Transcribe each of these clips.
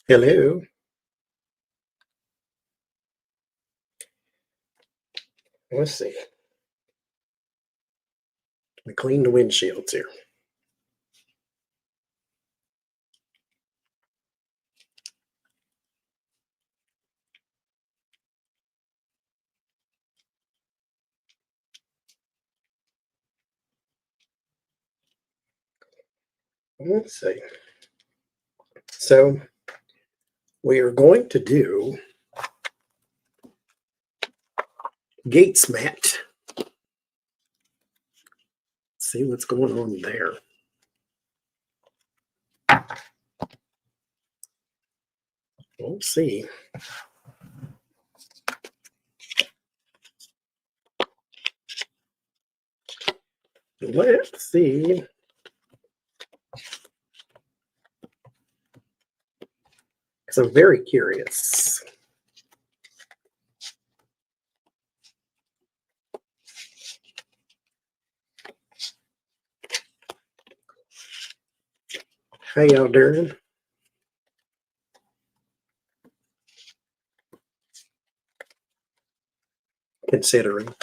Hello. Let's see. Let me clean the windshields here. Let's see. So we are going to do Gaetz mat. See what's going on there. We'll see. Let's see. Because I'm very curious. How y'all doing? Considering.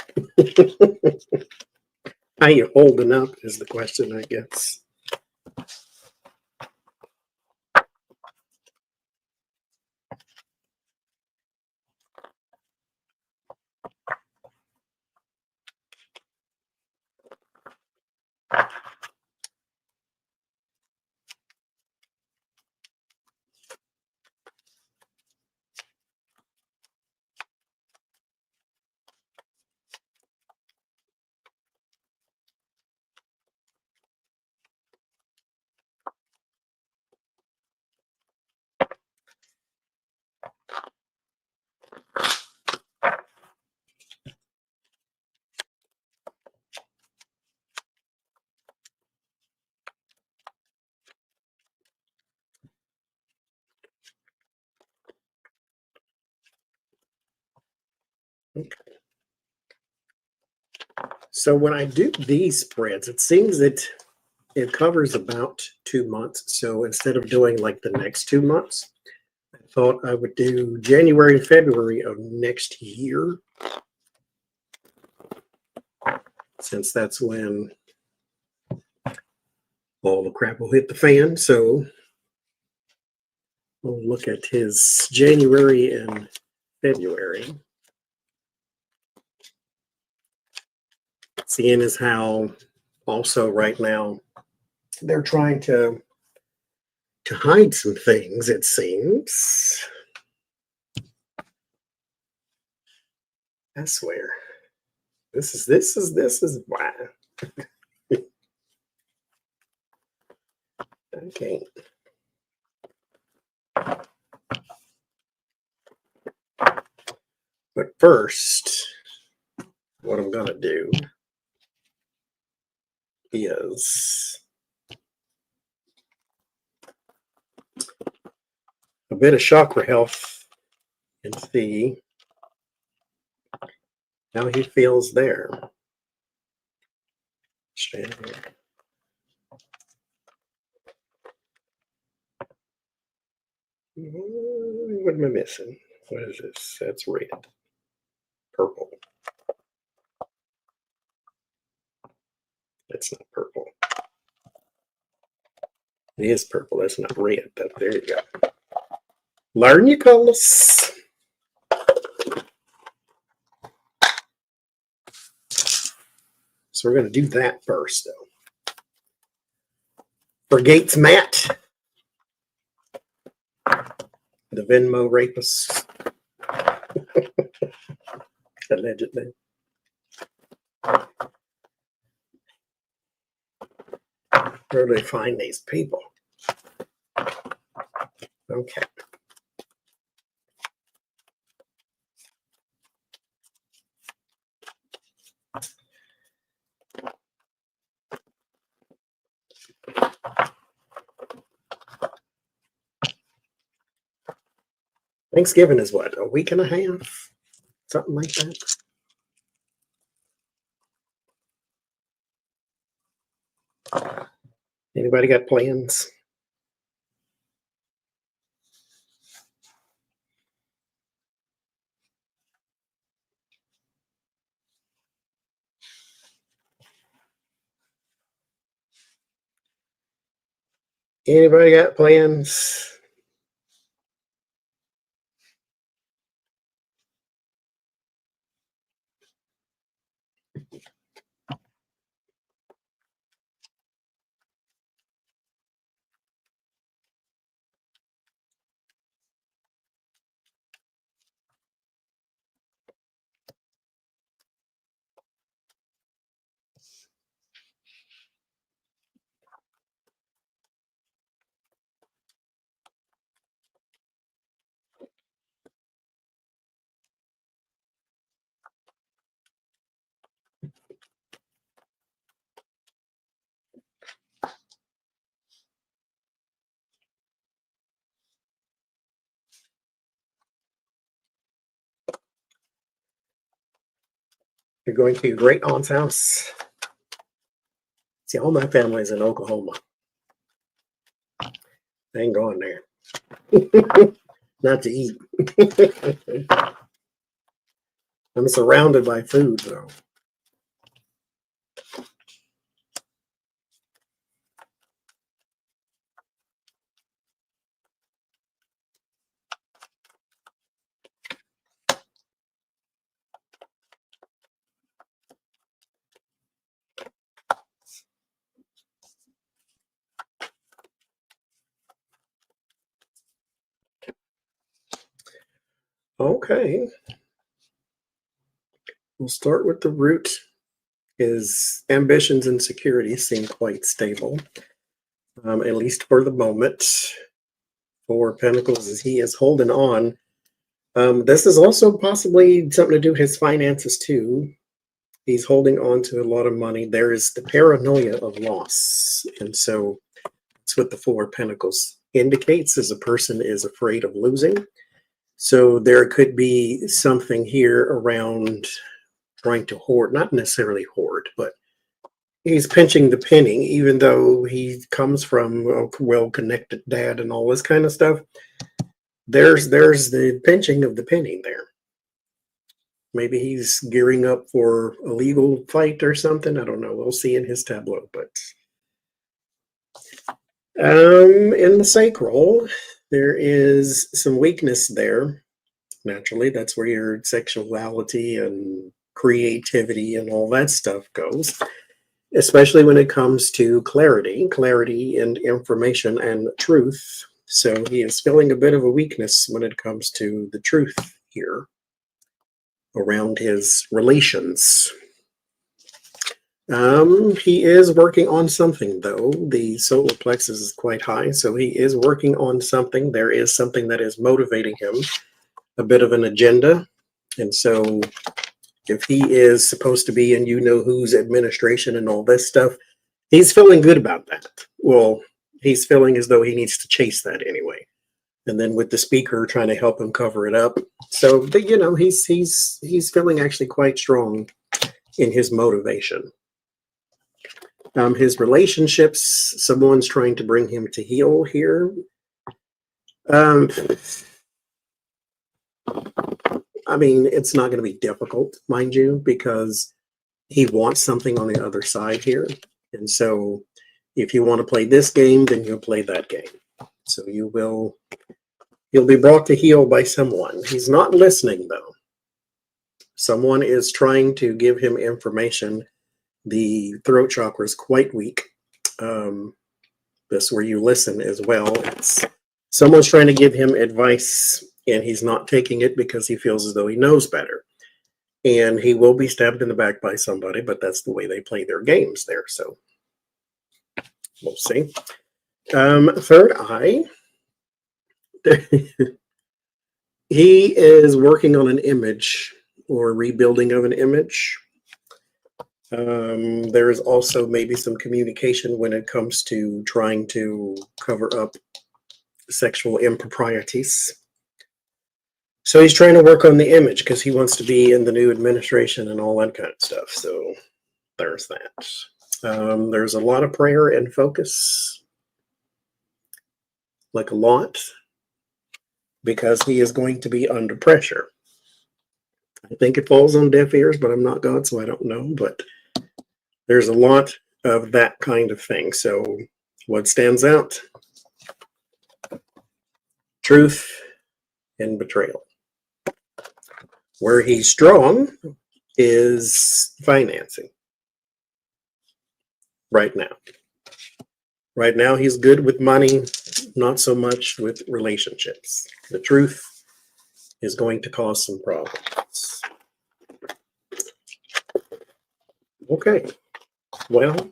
How you holding up is the question, I guess. Okay. So when I do these spreads, it seems that it covers about 2 months. So instead of doing like the next 2 months, I thought I would do January and February of next year, since that's when all the crap will hit the fan. So we'll look at his January and February. Seeing as how also right now they're trying to hide some things, it seems. I swear. This is why. Okay. But first, what I'm gonna do is a bit of chakra health and see how he feels there. Stand here. What am I missing? What is this? That's red. Purple. That's not purple. It is purple. That's not red. But there you go. Learn your colors. So we're going to do that first, though. For Gaetz mat, the Venmo rapist, allegedly. Where do they find these people? Okay. Thanksgiving is what, a week and a half? Something like that. Anybody got plans? Anybody got plans? You're going to your great aunt's house. See, all my family's in Oklahoma. I ain't going there. Not to eat. I'm surrounded by food, though. Okay. We'll start with the root. His ambitions and security seem quite stable, at least for the moment. Four Pentacles, as he is holding on. This is also possibly something to do with his finances too. He's holding on to a lot of money. There is the paranoia of loss. And so it's what the Four Pentacles indicates, is a person is afraid of losing. So there could be something here around trying to hoard, not necessarily hoard, but he's pinching the penny, even though he comes from a well-connected dad and all this kind of stuff. There's the pinching of the penny there. Maybe he's gearing up for a legal fight or something. I don't know. We'll see in his tableau. But in the sacral, there is some weakness there. Naturally, that's where your sexuality and creativity and all that stuff goes, especially when it comes to clarity and information and truth. So he is feeling a bit of a weakness when it comes to the truth here around his relations. He is working on something, though. The solar plexus is quite high, so he is working on something. There is something that is motivating him, a bit of an agenda. And so if he is supposed to be in you-know-who's administration and all this stuff, he's feeling good about that. Well, he's feeling as though he needs to chase that anyway. And then with the speaker trying to help him cover it up. So, he's feeling actually quite strong in his motivation. His relationships, someone's trying to bring him to heel here. I mean, it's not going to be difficult, mind you, because he wants something on the other side here. And so if you want to play this game, then you'll play that game. So you'll be brought to heel by someone. He's not listening, though. Someone is trying to give him information. The throat chakra is quite weak. This where you listen as well. Someone's trying to give him advice, and he's not taking it because he feels as though he knows better. And he will be stabbed in the back by somebody, but that's the way they play their games there. So we'll see. Third eye. He is working on an image or rebuilding of an image. There is also maybe some communication when it comes to trying to cover up sexual improprieties. So he's trying to work on the image because he wants to be in the new administration and all that kind of stuff. So there's that. There's a lot of prayer and focus, like a lot, because he is going to be under pressure. I think it falls on deaf ears, but I'm not God, so I don't know. But there's a lot of that kind of thing. So what stands out? truth, and betrayal. Where he's strong is financing right now. Right now, he's good with money, not so much with relationships. The truth is going to cause some problems. Okay, well,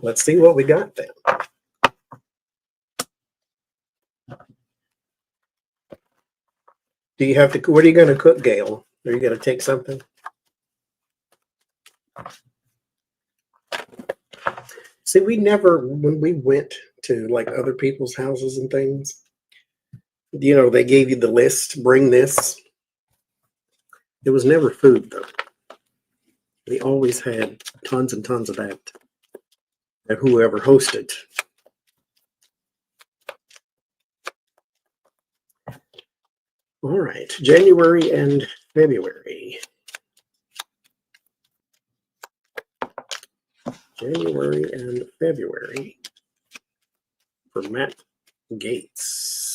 let's see what we got then. Do you have to, what are you going to cook, Gail? Are you going to take something? See, we never, when we went to like other people's houses and things, you know, they gave you the list, bring this. It was never food, though. They always had tons and tons of that at whoever hosted. All right, January and February. January and February for Matt Gaetz.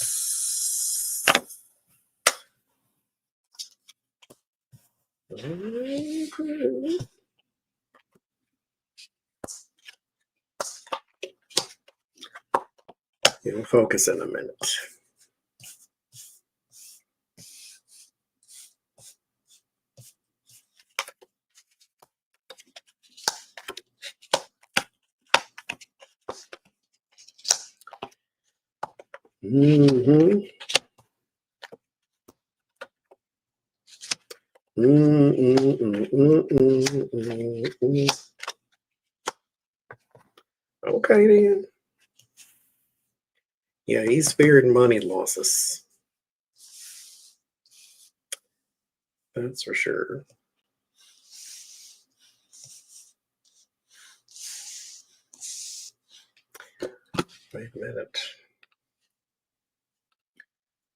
It'll focus in a minute. Mm-hmm. Okay, then. Yeah, he's fearing money losses. That's for sure. Wait a minute.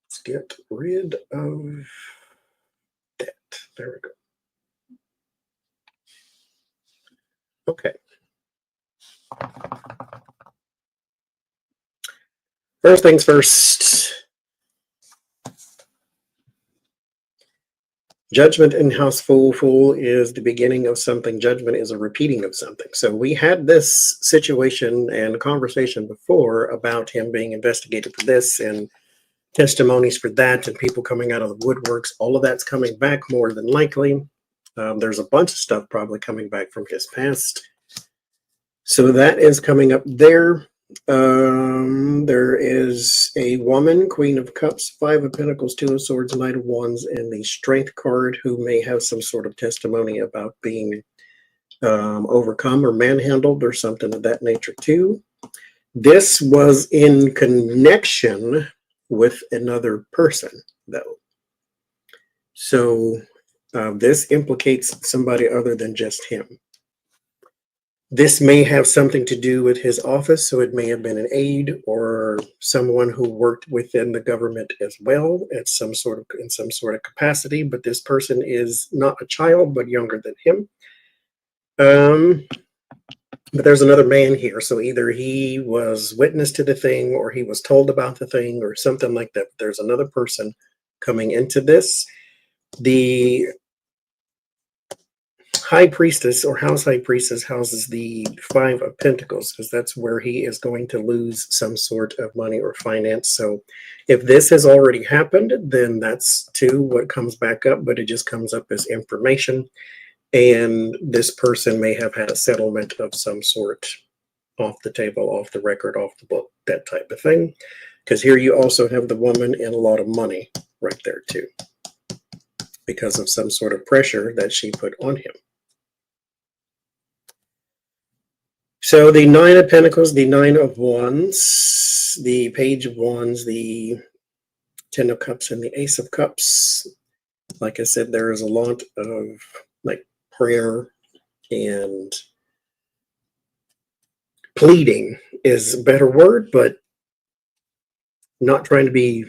Let's get rid of that. There we go. Okay. First things first. Judgment in house full. Full is the beginning of something. Judgment is a repeating of something. So we had this situation and conversation before about him being investigated for this and testimonies for that and people coming out of the woodworks. All of that's coming back more than likely. There's a bunch of stuff probably coming back from his past. So that is coming up there. There is a woman, Queen of Cups, Five of Pentacles, Two of Swords, Knight of Wands, and the Strength card, who may have some sort of testimony about being overcome or manhandled or something of that nature too. This was in connection with another person, though. So this implicates somebody other than just him. This may have something to do with his office, so it may have been an aide or someone who worked within the government as well at some sort of capacity. But this person is not a child, but younger than him. But there's another man here, so either he was witness to the thing, or he was told about the thing, or something like that. There's another person coming into this. The High Priestess or House High Priestess houses the Five of Pentacles, because that's where he is going to lose some sort of money or finance. So if this has already happened, then that's too what comes back up, but it just comes up as information. And this person may have had a settlement of some sort off the table, off the record, off the book, that type of thing. Because here you also have the woman and a lot of money right there too, because of some sort of pressure that she put on him. So the Nine of Pentacles, the Nine of Wands, the Page of Wands, the Ten of Cups, and the Ace of Cups. Like I said, there is a lot of like prayer and pleading is a better word, but not trying to be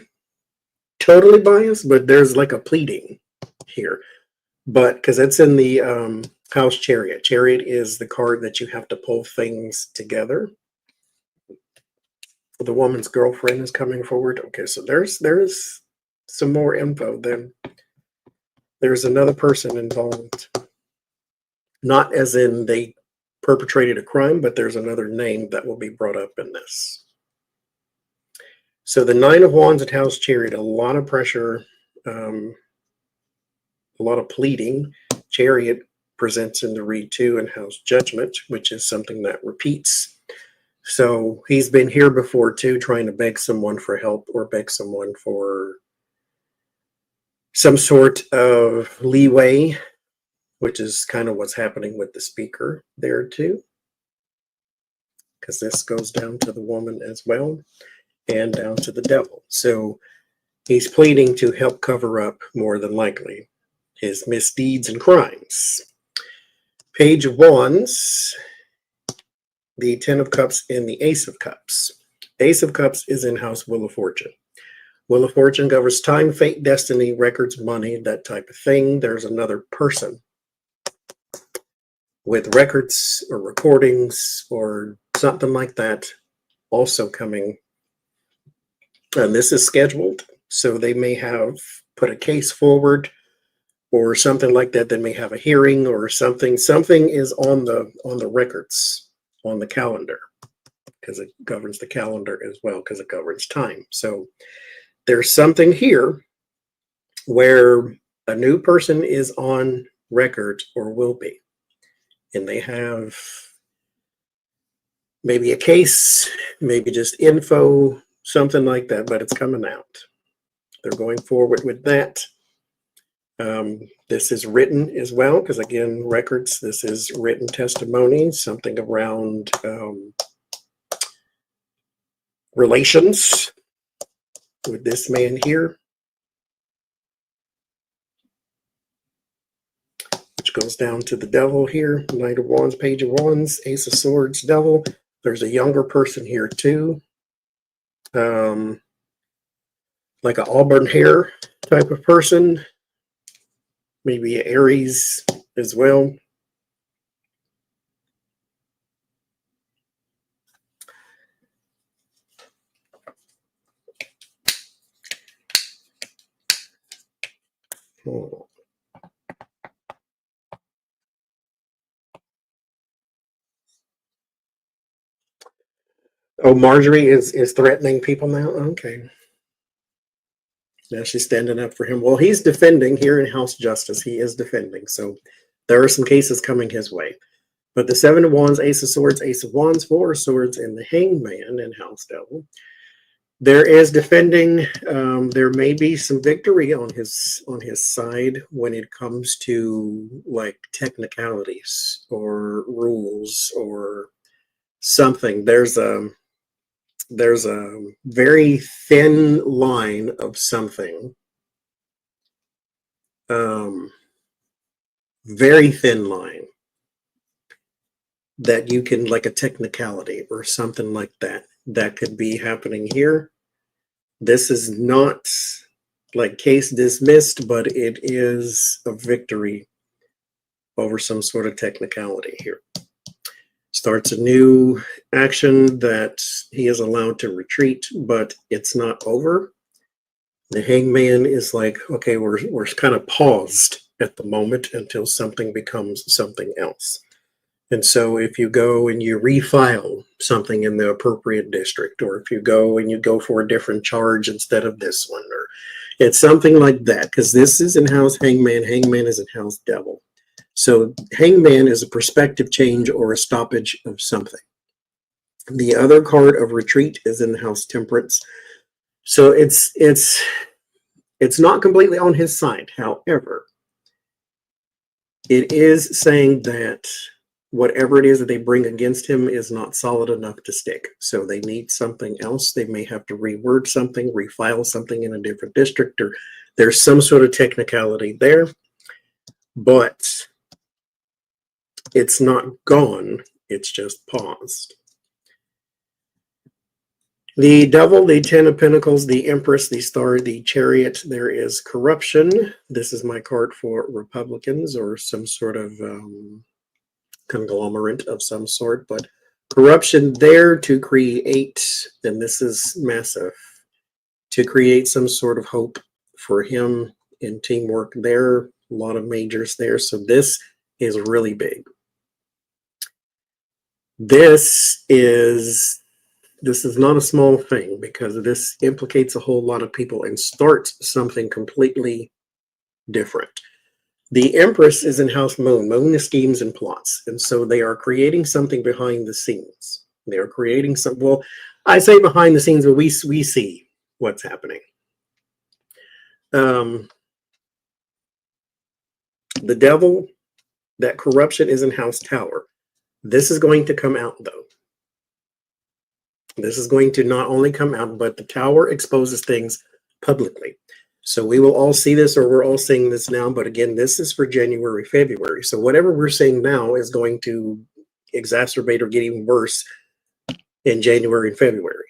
totally biased, but there's like a pleading here. But because it's in the House Chariot. Chariot is the card that you have to pull things together. The woman's girlfriend is coming forward. Okay, so there's some more info. Then there's another person involved. Not as in they perpetrated a crime, but there's another name that will be brought up in this. So the Nine of Wands at House Chariot, a lot of pressure, a lot of pleading. Chariot presents in the read too in House Judgment, which is something that repeats. So he's been here before too, trying to beg someone for help or beg someone for some sort of leeway, which is kind of what's happening with the speaker there too, because this goes down to the woman as well and down to the devil. So he's pleading to help cover up, more than likely, his misdeeds and crimes. Page of Wands, the Ten of Cups and the Ace of Cups. Ace of Cups is in House Wheel of Fortune. Wheel of Fortune governs time, fate, destiny, records, money, that type of thing. There's another person with records or recordings or something like that also coming. And this is scheduled, so they may have put a case forward or something like that. They may have a hearing or something. Something is on the records, on the calendar, because it governs the calendar as well, because it governs time. So there's something here where a new person is on record or will be, and they have maybe a case, maybe just info, something like that, but it's coming out. They're going forward with that. This is written as well, because again, records, this is written testimony, something around relations with this man here, which goes down to the devil here. Knight of Wands, Page of Wands, Ace of Swords, devil. There's a younger person here too, like an auburn hair type of person, maybe an Aries as well. Oh, Marjorie is threatening people now? Okay. Now she's standing up for him. Well, he's defending here in House Justice. He is defending. So there are some cases coming his way. But the Seven of Wands, Ace of Swords, Ace of Wands, Four of Swords, and the Hangman in House Devil. There is defending. There may be some victory on his side when it comes to like technicalities or rules or something. There's a very thin line of something. Very thin line that you can, like a technicality or something like that, that could be happening here. This is not like case dismissed, but it is a victory over some sort of technicality here. Starts a new action that he is allowed to retreat, but it's not over. The Hangman is like, okay, we're kind of paused at the moment until something becomes something else. And so if you go and you refile something in the appropriate district, or if you go and you go for a different charge instead of this one, or it's something like that, because this is in House Hangman, Hangman is in House Devil. So Hangman is a perspective change or a stoppage of something. The other card of retreat is in House Temperance. So it's not completely on his side. However, it is saying that whatever it is that they bring against him is not solid enough to stick. So they need something else. They may have to reword something, refile something in a different district, or there's some sort of technicality there. But it's not gone. It's just paused. The Devil, the Ten of Pentacles, the Empress, the Star, the Chariot. There is corruption. This is my card for Republicans or some sort of conglomerate of some sort, but Corruption there to create, and this is massive, to create some sort of hope for him in teamwork there. A lot of majors there. So this is really big. This is not a small thing, because this implicates a whole lot of people and starts something completely different. The Empress is in House Moon. Moon is schemes and plots. And so they are creating something behind the scenes. They are creating some, well, I say behind the scenes, but we see what's happening. The Devil, that corruption is in House Tower. This is going to come out, though. This is going to not only come out, but the Tower exposes things publicly. So we will all see this, or we're all seeing this now. But again, this is for January, February. So whatever we're seeing now is going to exacerbate or get even worse in January and February.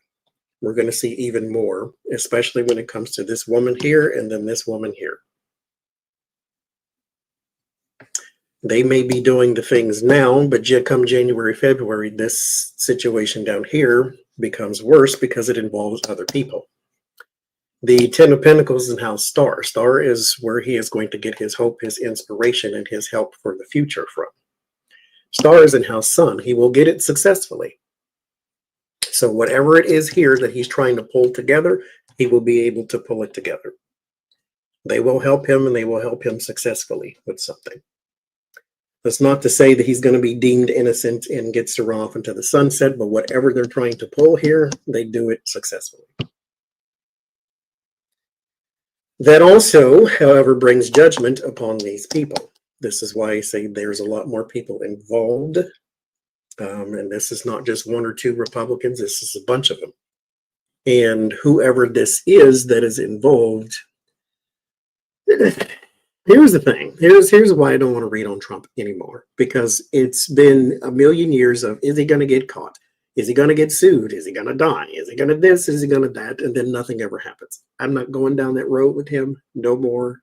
We're going to see even more, especially when it comes to this woman here and then this woman here. They may be doing the things now, but come January, February, this situation down here becomes worse because it involves other people. The Ten of Pentacles in House Star. Star is where he is going to get his hope, his inspiration, and his help for the future from. Star is in House Sun. He will get it successfully. So whatever it is here that he's trying to pull together, he will be able to pull it together. They will help him, and they will help him successfully with something. That's not to say that he's going to be deemed innocent and gets to run off into the sunset, but whatever they're trying to pull here, they do it successfully. That also, however, brings judgment upon these people. This is why I say there's a lot more people involved. And this is not just one or two Republicans. This is a bunch of them. And whoever this is that is involved, here's the thing. Here's why I don't want to read on Trump anymore. Because it's been a million years of, is he going to get caught? Is he going to get sued? Is he going to die? Is he going to this? Is he going to that? And then nothing ever happens. I'm not going down that road with him. No more.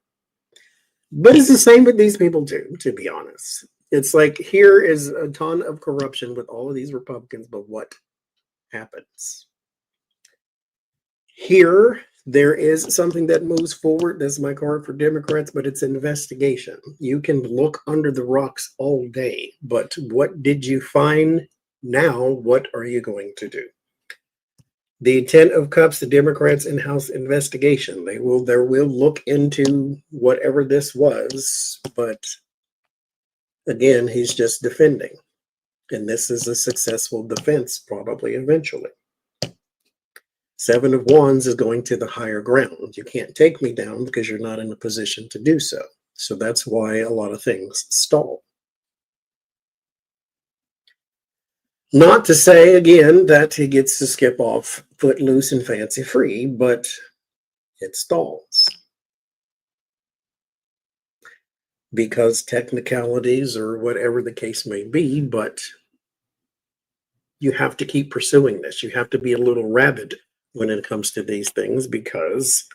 But it's the same with these people too, to be honest. It's like, here is a ton of corruption with all of these Republicans, but what happens? Here, there is something that moves forward. This is my card for Democrats, but it's investigation. You can look under the rocks all day, but what did you find? Now, what are you going to do? The Ten of Cups, the Democrats in House investigation. They will look into whatever this was, but again, he's just defending. And this is a successful defense, probably eventually. Seven of Wands is going to the higher ground. You can't take me down because you're not in a position to do so. So that's why a lot of things stall. Not to say, again, that he gets to skip off footloose and fancy free, but it stalls. Because technicalities or whatever the case may be, but you have to keep pursuing this. You have to be a little rabid when it comes to these things because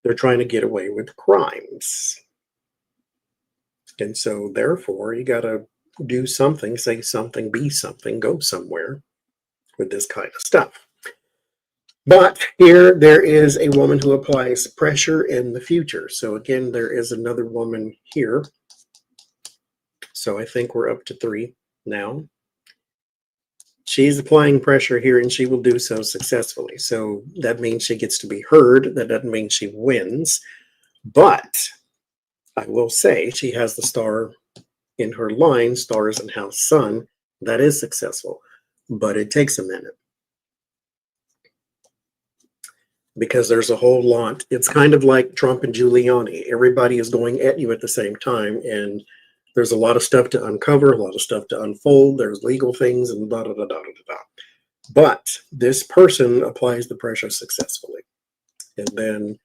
they're trying to get away with crimes. And so, therefore, you got to do something, say something, be something, go somewhere with this kind of stuff. But here, there is a woman who applies pressure in the future. So again, there is another woman here. So I think we're up to 3 now. She's applying pressure here, and she will do so successfully. So that means she gets to be heard. That doesn't mean she wins. But I will say she has the star in her line, stars in House Sun. That is successful. But it takes a minute. Because there's a whole lot. It's kind of like Trump and Giuliani. Everybody is going at you at the same time, and there's a lot of stuff to uncover, a lot of stuff to unfold. There's legal things and da da da da da da. But this person applies the pressure successfully, and then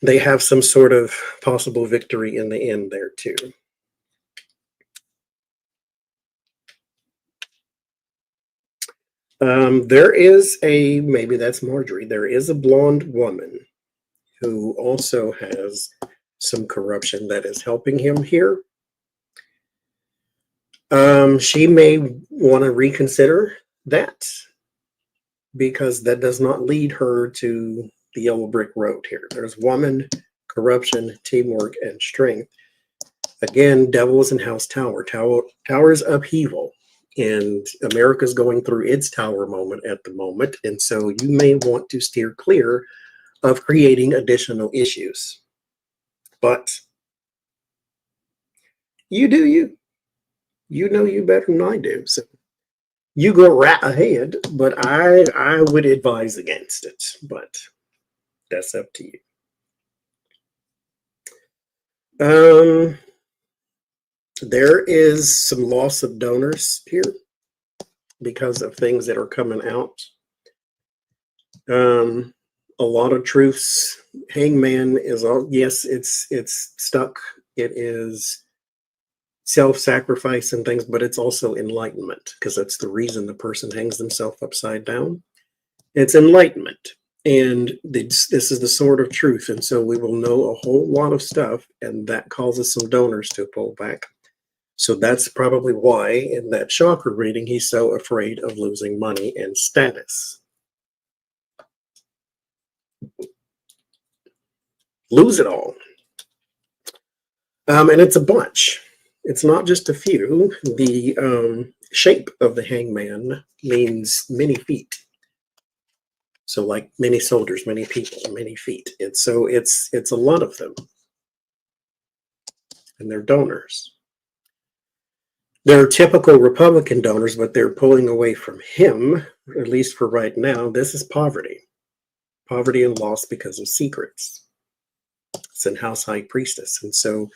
they have some sort of possible victory in the end there too. There is maybe that's Marjorie. There is a blonde woman who also has some corruption that is helping him here. She may want to reconsider that because that does not lead her to the yellow brick road here. There's woman, corruption, teamwork, and strength. Again, devil is in house tower. Tower's upheaval. And America's going through its tower moment at the moment. And so you may want to steer clear of creating additional issues. But you do you. You know you better than I do. So you go right ahead, but I would advise against it. But that's up to you. There is some loss of donors here because of things that are coming out. A lot of truths. Hangman is all, yes, it's stuck. It is self-sacrifice and things, but it's also enlightenment, because that's the reason the person hangs themselves upside down. It's enlightenment. And this is the sword of truth. And so we will know a whole lot of stuff, and that causes some donors to pull back. So that's probably why in that chakra reading, he's so afraid of losing money and status. Lose it all. And it's a bunch. It's not just a few. The shape of the hangman means many feet. So like many soldiers, many people, many feet. It's a lot of them. And they're donors. They're typical Republican donors, but they're pulling away from him, at least for right now. This is poverty. Poverty and loss because of secrets. It's in House High Priestess. And so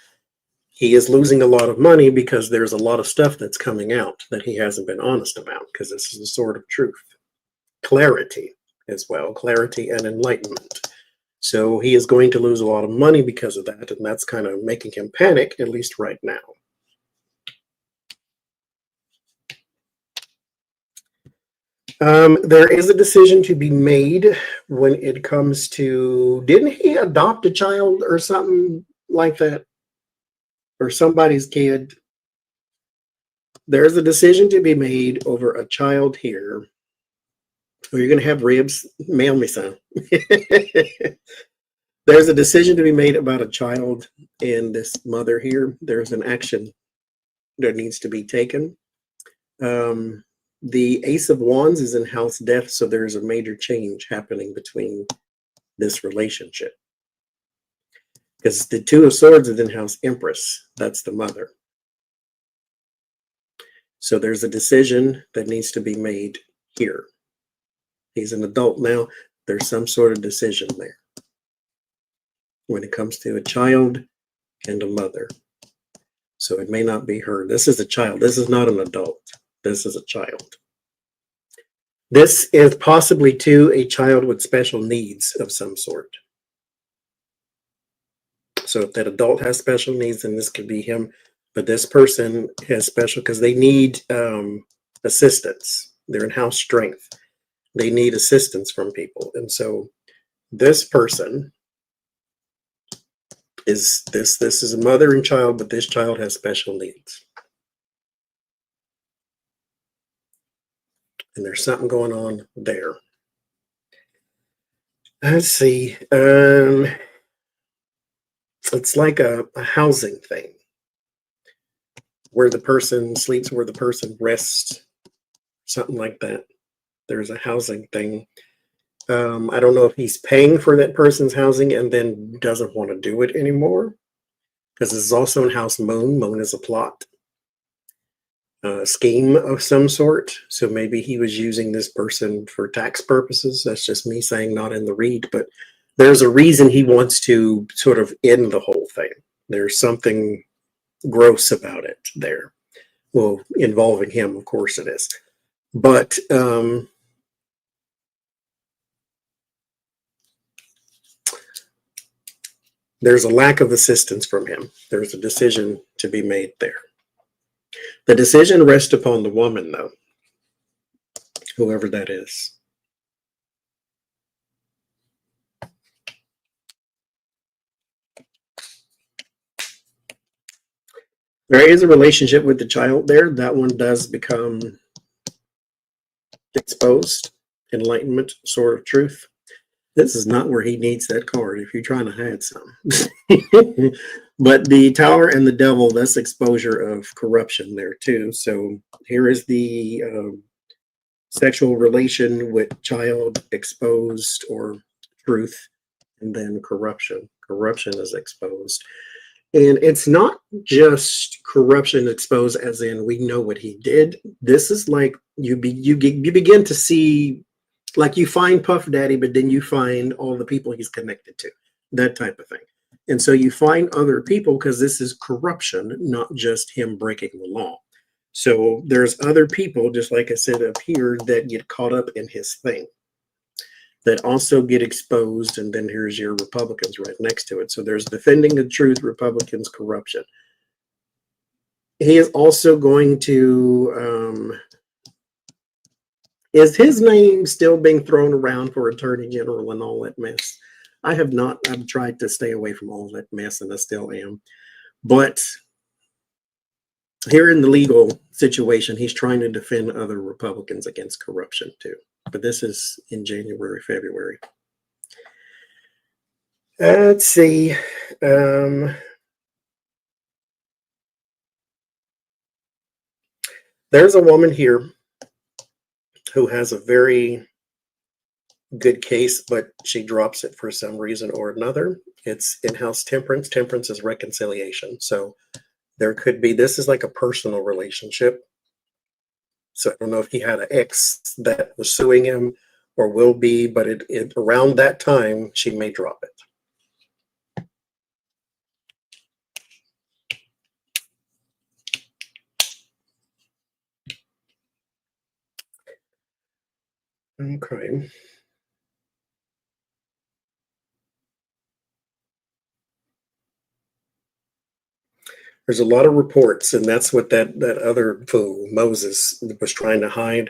he is losing a lot of money because there's a lot of stuff that's coming out that he hasn't been honest about, because this is the sword of truth. Clarity as well, clarity and enlightenment. So he is going to lose a lot of money because of that, and that's kind of making him panic, at least right now. There is a decision to be made when it comes to, didn't he adopt a child or something like that? Or somebody's kid? There's a decision to be made over a child here. Oh, you're going to have ribs? Mail me some. There's a decision to be made about a child and this mother here. There's an action that needs to be taken. The Ace of Wands is in House Death, so there's a major change happening between this relationship. Because the Two of Swords is in House Empress. That's the mother. So there's a decision that needs to be made here. He's an adult now. There's some sort of decision there when it comes to a child and a mother. So it may not be her. This is a child. This is not an adult. This is a child. This is possibly, too, a child with special needs of some sort. So if that adult has special needs, then this could be him. But this person has special, because they need assistance. They're in house strength. They need assistance from people. And so this person is, this is a mother and child, but this child has special needs. And there's something going on there. Let's see. It's like a housing thing, where the person sleeps, where the person rests, something like that. There's a housing thing. I don't know if he's paying for that person's housing and then doesn't want to do it anymore, because this is also in House Moon. Moon is a plot. Scheme of some sort. So maybe he was using this person for tax purposes. That's just me saying, not in the read, but there's a reason he wants to sort of end the whole thing. There's something gross about it there. Well, involving him, of course it is. But there's a lack of assistance from him. There's a decision to be made there. The decision rests upon the woman, though, whoever that is. There is a relationship with the child there. That one does become exposed, enlightenment, sword of truth. This is not where he needs that card if you're trying to hide some. But the Tower and the Devil, that's exposure of corruption there too. So here is the sexual relation with child exposed or truth, and then corruption. Corruption is exposed. And it's not just corruption exposed as in we know what he did. This is like you begin to see, like you find Puff Daddy, but then you find all the people he's connected to, that type of thing. And so you find other people because this is corruption, not just him breaking the law. So there's other people, just like I said up here, that get caught up in his thing, that also get exposed. And then here's your Republicans right next to it. So there's defending the truth, Republicans, corruption. He is also going to, is his name still being thrown around for Attorney General and all that mess? I have not. I've tried to stay away from all that mess, and I still am. But here in the legal situation, he's trying to defend other Republicans against corruption too. But this is in January, February. Let's see. There's a woman here who has a very good case, but she drops it for some reason or another. It's in-house temperance. Temperance is reconciliation. So there could be, this is like a personal relationship. So I don't know if he had an ex that was suing him or will be, but it around that time, she may drop it. Okay. There's a lot of reports, and that's what that other fool, Moses, was trying to hide.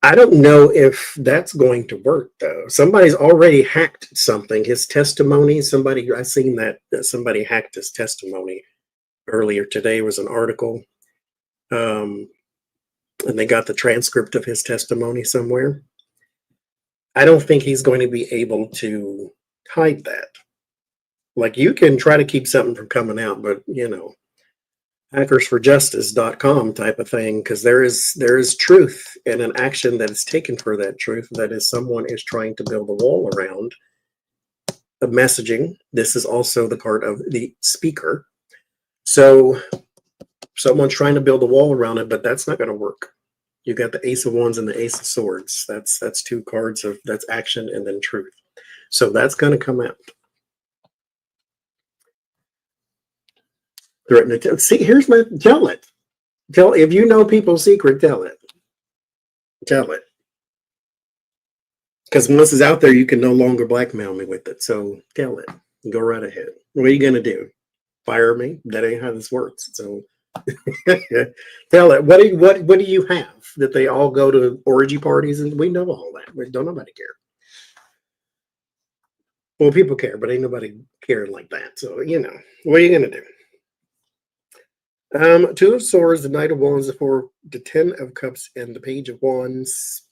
I don't know if that's going to work, though. Somebody's already hacked something. His testimony, I seen that somebody hacked his testimony earlier today. Was an article. And they got the transcript of his testimony somewhere. I don't think he's going to be able to hide that. Like, you can try to keep something from coming out, but hackersforjustice.com type of thing, because there is truth and an action that is taken for that truth. That is, someone is trying to build a wall around the messaging. This is also the part of the speaker. So someone's trying to build a wall around it, but that's not going to work. You got the Ace of Wands and the Ace of Swords. That's two cards of, that's action and then truth. So that's going to come out. See, here's my, tell it. If you know people's secret, tell it. Tell it. Because once it's out there, you can no longer blackmail me with it. So tell it. Go right ahead. What are you going to do? Fire me? That ain't how this works. So tell it. What do you have that they all go to orgy parties? And we know all that. Don't nobody care. Well, people care, but ain't nobody caring like that. So, what are you going to do? Two of Swords, the Knight of Wands, the 10 of Cups, and the Page of Wands.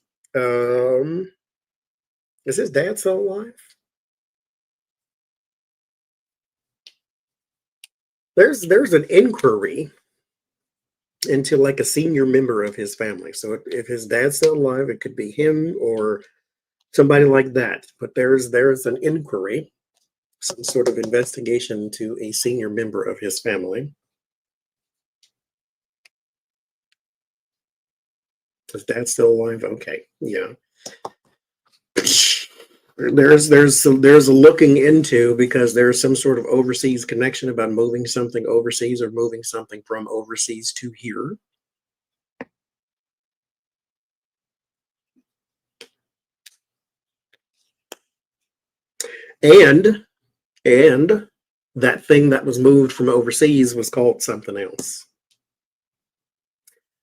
Is his dad still alive? There's an inquiry into like a senior member of his family. So if his dad's still alive, it could be him or somebody like that. But there's an inquiry, some sort of investigation to a senior member of his family. Is dad still alive? Okay, yeah. There's a looking into, because there's some sort of overseas connection about moving something overseas or moving something from overseas to here. And that thing that was moved from overseas was called something else.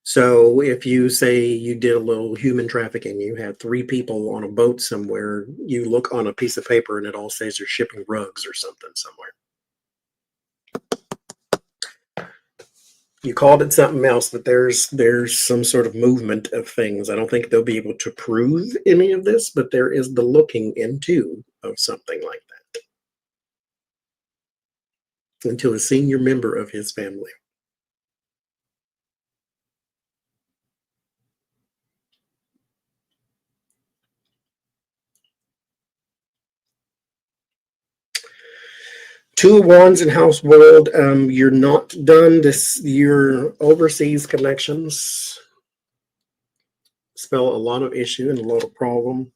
So if you say you did a little human trafficking, you had 3 people on a boat somewhere, you look on a piece of paper and it all says you're shipping rugs or something somewhere. You called it something else, but there's some sort of movement of things. I don't think they'll be able to prove any of this, but there is the looking into of something like that into a senior member of his family. Two of Wands in House World. You're not done. Your overseas connections spell a lot of issue and a lot of problem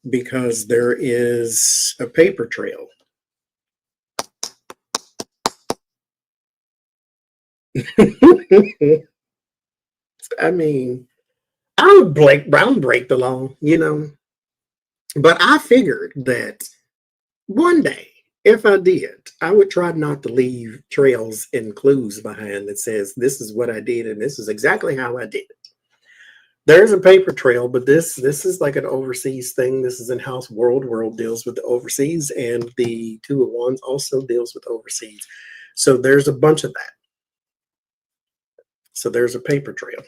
because there is a paper trail. I mean, I would break the law, but I figured that one day, if I did, I would try not to leave trails and clues behind that says this is what I did and this is exactly how I did it. There's a paper trail, but this is like an overseas thing. This is in House World. World deals with the overseas, and the Two of Wands also deals with overseas. So there's a bunch of that. So there's a paper trail.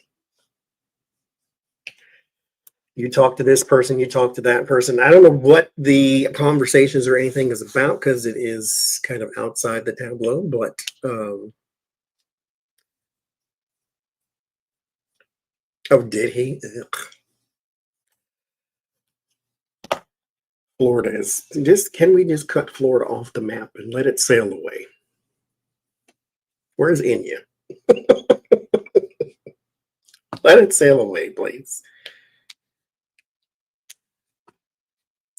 You talk to this person, you talk to that person. I don't know what the conversations or anything is about because it is kind of outside the tableau, but oh, did he? Ugh. Florida is can we just cut Florida off the map and let it sail away? Where's India? Let it sail away, please.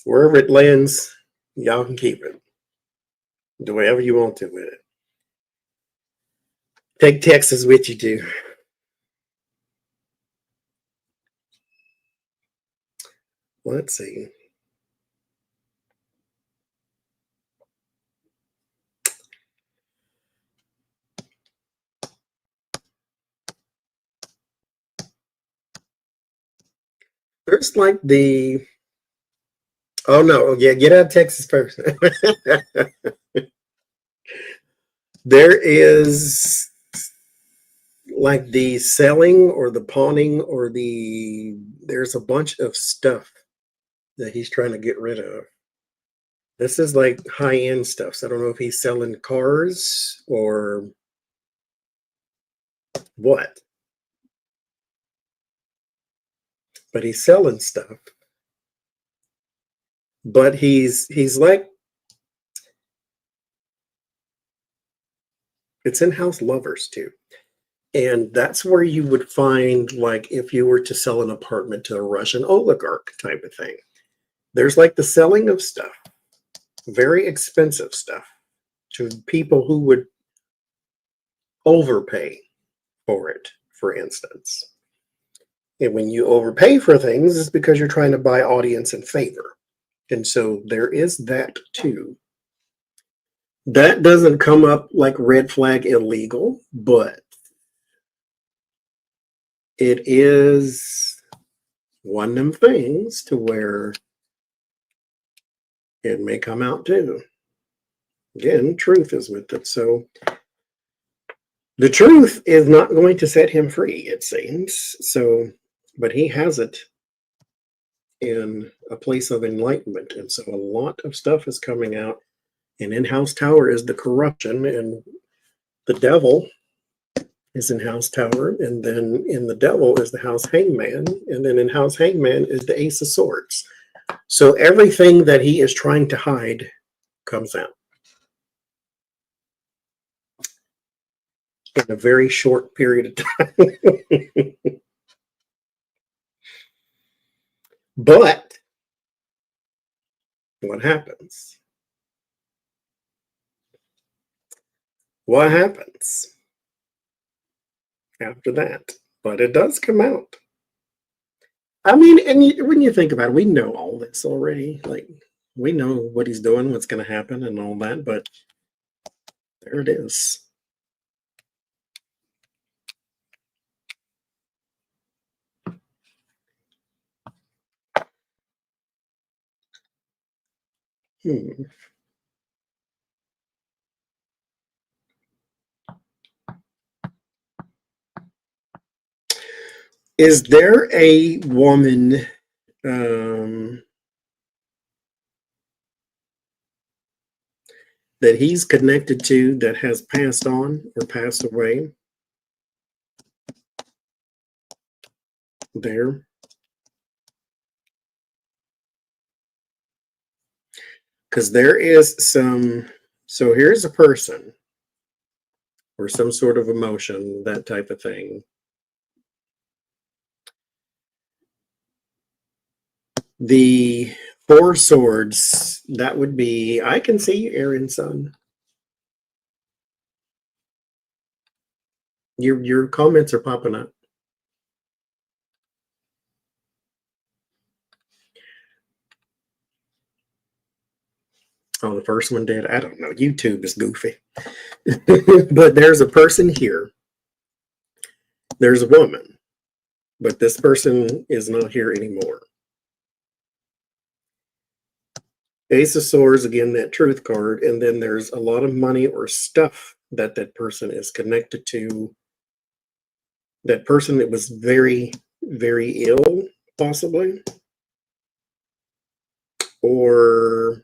Wherever it lands, y'all can keep it. Do whatever you want to with it. Take Texas with you too. Let's see. There's like the oh no, yeah, get out of Texas first. There is like the selling or the pawning or there's a bunch of stuff that he's trying to get rid of. This is like high-end stuff. So I don't know if he's selling cars or what. But he's selling stuff. But he's like it's in-house lovers too. And that's where you would find, like, if you were to sell an apartment to a Russian oligarch type of thing. There's like the selling of stuff, very expensive stuff, to people who would overpay for it, for instance. And when you overpay for things, it's because you're trying to buy audience and favor. And so there is that too. That doesn't come up like red flag illegal, but it is one of them things to where it may come out too. Again, truth is with it. So the truth is not going to set him free, it seems. So, but he has it in a place of enlightenment. And so a lot of stuff is coming out. And in House Tower is the corruption, and the devil is in House Tower, and then in the devil is the House Hangman, and then in House Hangman is the Ace of Swords. So everything that he is trying to hide comes out in a very short period of time. But what happens? What happens after that? But it does come out. I mean, and when you think about it, we know all this already. Like, we know what he's doing, what's going to happen, and all that. But there it is. Hmm. Is there a woman that he's connected to that has passed on or passed away? There. Because there is some, so here's a person or some sort of emotion, that type of thing. The Four Swords, that would be, I can see you, Aaron's son. Your comments are popping up. Oh, the first one did. I don't know. YouTube is goofy. But there's a person here. There's a woman. But this person is not here anymore. Ace of Swords, again, that truth card. And then there's a lot of money or stuff that that person is connected to. That person that was very, very ill, possibly. Or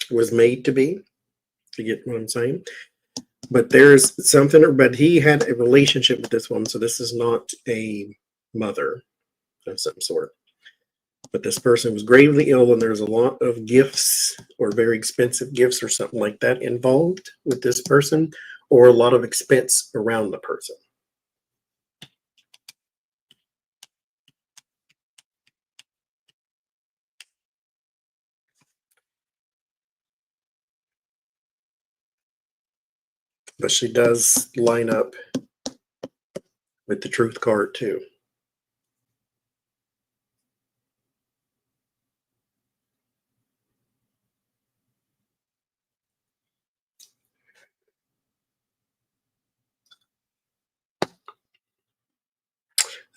was made to be. You get what I'm saying? But there's something, but he had a relationship with this woman. So this is not a mother of some sort. But this person was gravely ill, and there's a lot of gifts or very expensive gifts or something like that involved with this person, or a lot of expense around the person. But she does line up with the truth card too.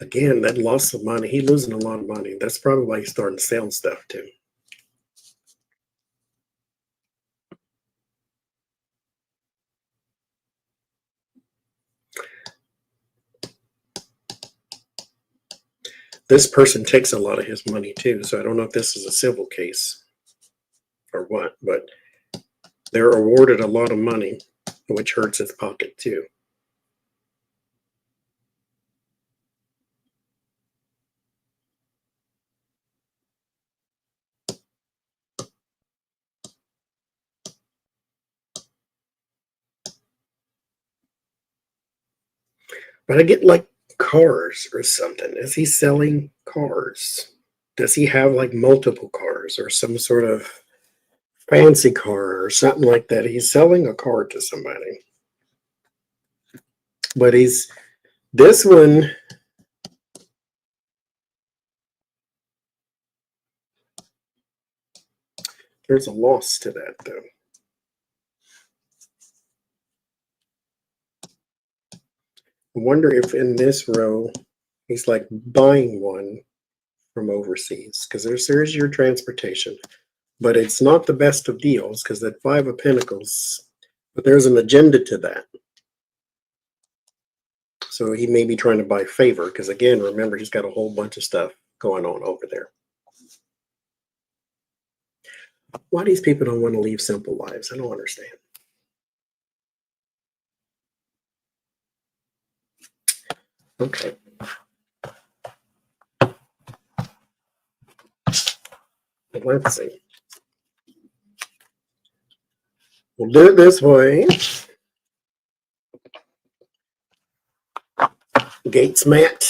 Again, that loss of money. He's losing a lot of money. That's probably why he's starting to sell stuff too. This person takes a lot of his money too. So I don't know if this is a civil case or what, but they're awarded a lot of money, which hurts his pocket too. But I get like cars or something. Is he selling cars? Does he have like multiple cars or some sort of fancy car or something like that? He's selling a car to somebody. But this one, there's a loss to that though. I wonder if in this row, he's like buying one from overseas, because there's your transportation. But it's not the best of deals, because that Five of Pentacles, but there's an agenda to that. So he may be trying to buy favor, because again, remember, he's got a whole bunch of stuff going on over there. Why these people don't want to leave simple lives, I don't understand. Okay. Let's see. We'll do it this way. Gaetz mat.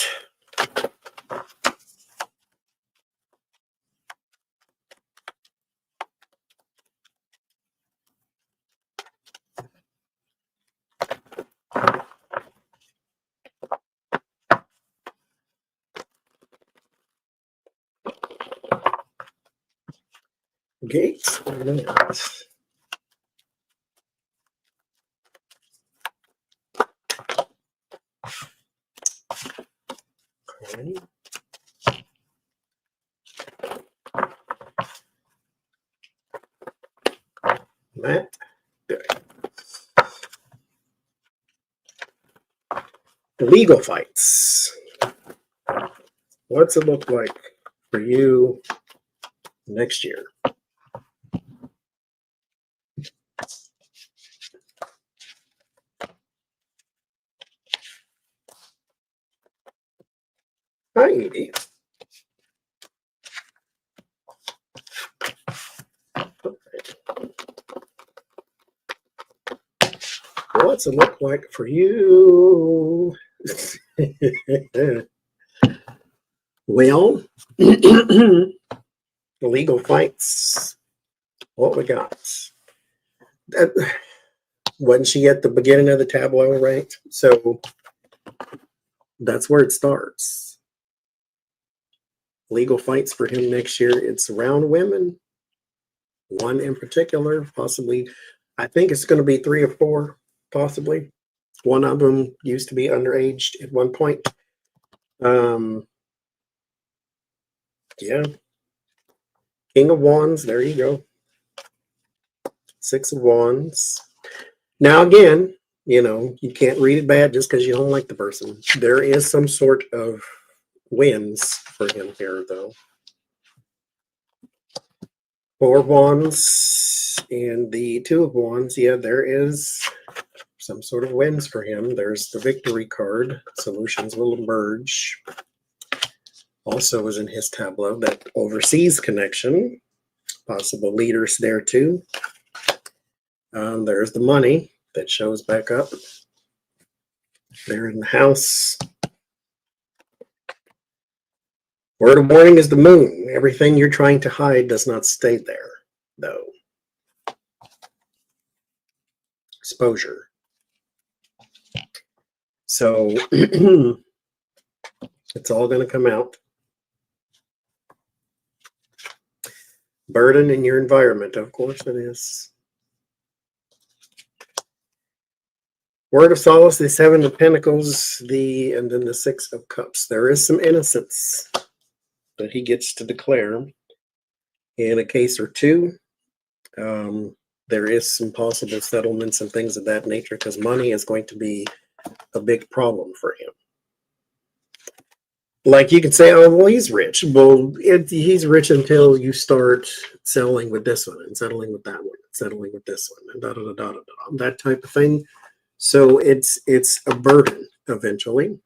Gaetz mat. Okay. Mat. Good. Legal fights. What's it look like for you next year? Hi, Edie. What's it look like for you? Well, legal fights. What we got? Wasn't she at the beginning of the Tableau, right? So that's where it starts. Legal fights for him next year. It's around women. One in particular, possibly. I think it's going to be 3 or 4, possibly. One of them used to be underage at one point. Yeah. King of Wands. There you go. 6 of Wands. Now, again, you know, you can't read it bad just because you don't like the person. There is some sort of wins for him here, though. 4 of Wands and the 2 of Wands. Yeah, there is some sort of wins for him. There's the victory card. Solutions will emerge. Also is in his tableau, that overseas connection. Possible leaders there, too. There's the money that shows back up. There in the house. Word of warning is the moon. Everything you're trying to hide does not stay there, though. Exposure. So it's all going to come out. Burden in your environment, of course it is. Word of solace, the 7 of Pentacles, and then the 6 of Cups. There is some innocence that he gets to declare in a case or 2. There is some possible settlements and things of that nature because money is going to be a big problem for him. Like you can say, oh, well, he's rich. Well, he's rich until you start settling with this one and settling with that one, and settling with this one, and that type of thing. So it's a burden eventually,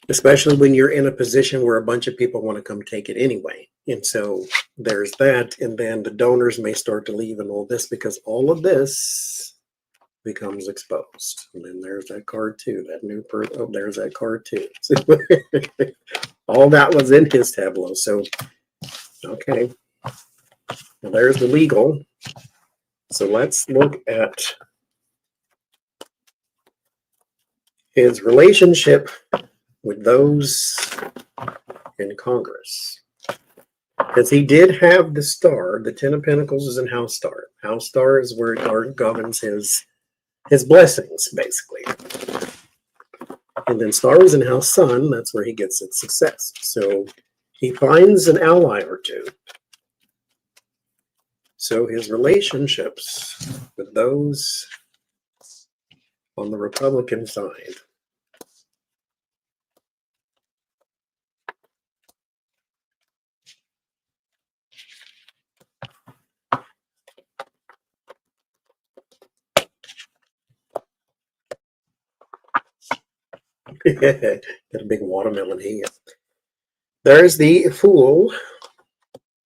especially when you're in a position where a bunch of people want to come take it anyway. And so there's that. And then the donors may start to leave and all this because all of this becomes exposed. And then there's that card too, that new person. Oh, there's that card too. All that was in his tableau. So, okay. Well, there's the legal. So let's look at his relationship with those in Congress. Because he did have the star. The 10 of Pentacles is in House Star. House Star is where it governs his blessings, basically. And then Star is in House Sun. That's where he gets its success. So he finds an ally or 2. So his relationships with those on the Republican side. Got a big watermelon here. There's the Fool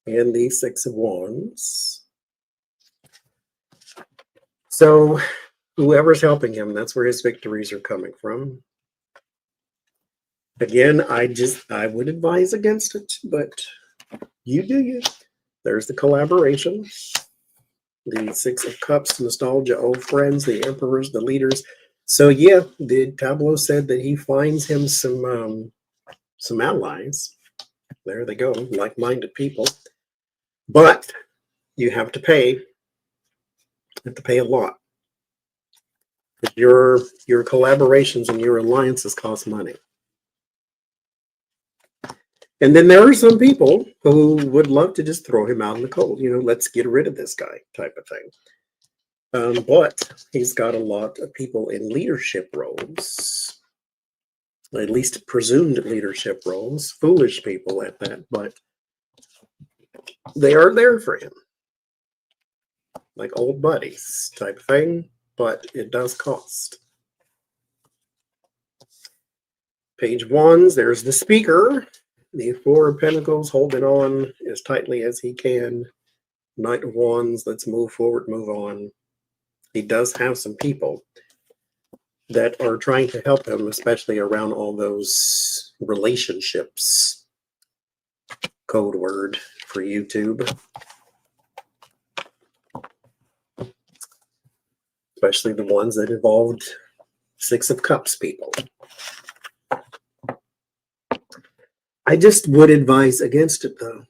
and the 6 of Wands. So whoever's helping him, that's where his victories are coming from. Again, I would advise against it, but you do you. There's the collaboration. The 6 of Cups, nostalgia, old friends, the emperors, the leaders. So yeah, the Tableau said that he finds him some allies. There they go, like-minded people. But you have to pay. You have to pay a lot. Your collaborations and your alliances cost money. And then there are some people who would love to just throw him out in the cold. You know, let's get rid of this guy type of thing. But he's got a lot of people in leadership roles, at least presumed leadership roles, foolish people at that, but they are there for him. Like old buddies type thing, but it does cost. Page ones, there's the speaker. The Four of Pentacles holding on as tightly as he can. Knight of Wands, let's move forward, move on. He does have some people that are trying to help him, especially around all those relationships. Code word for YouTube. Especially the ones that involved Six of Cups people. I just would advise against it, though.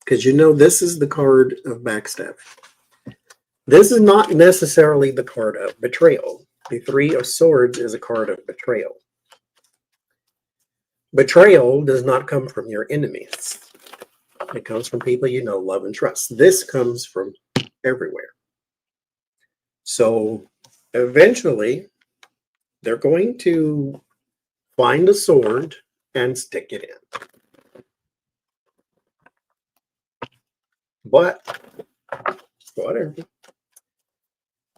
Because you know, this is the card of backstab. This is not necessarily the card of betrayal. The Three of Swords is a card of betrayal. Betrayal does not come from your enemies. It comes from people you know, love, and trust. This comes from everywhere. So eventually, they're going to find a sword and stick it in. But, whatever.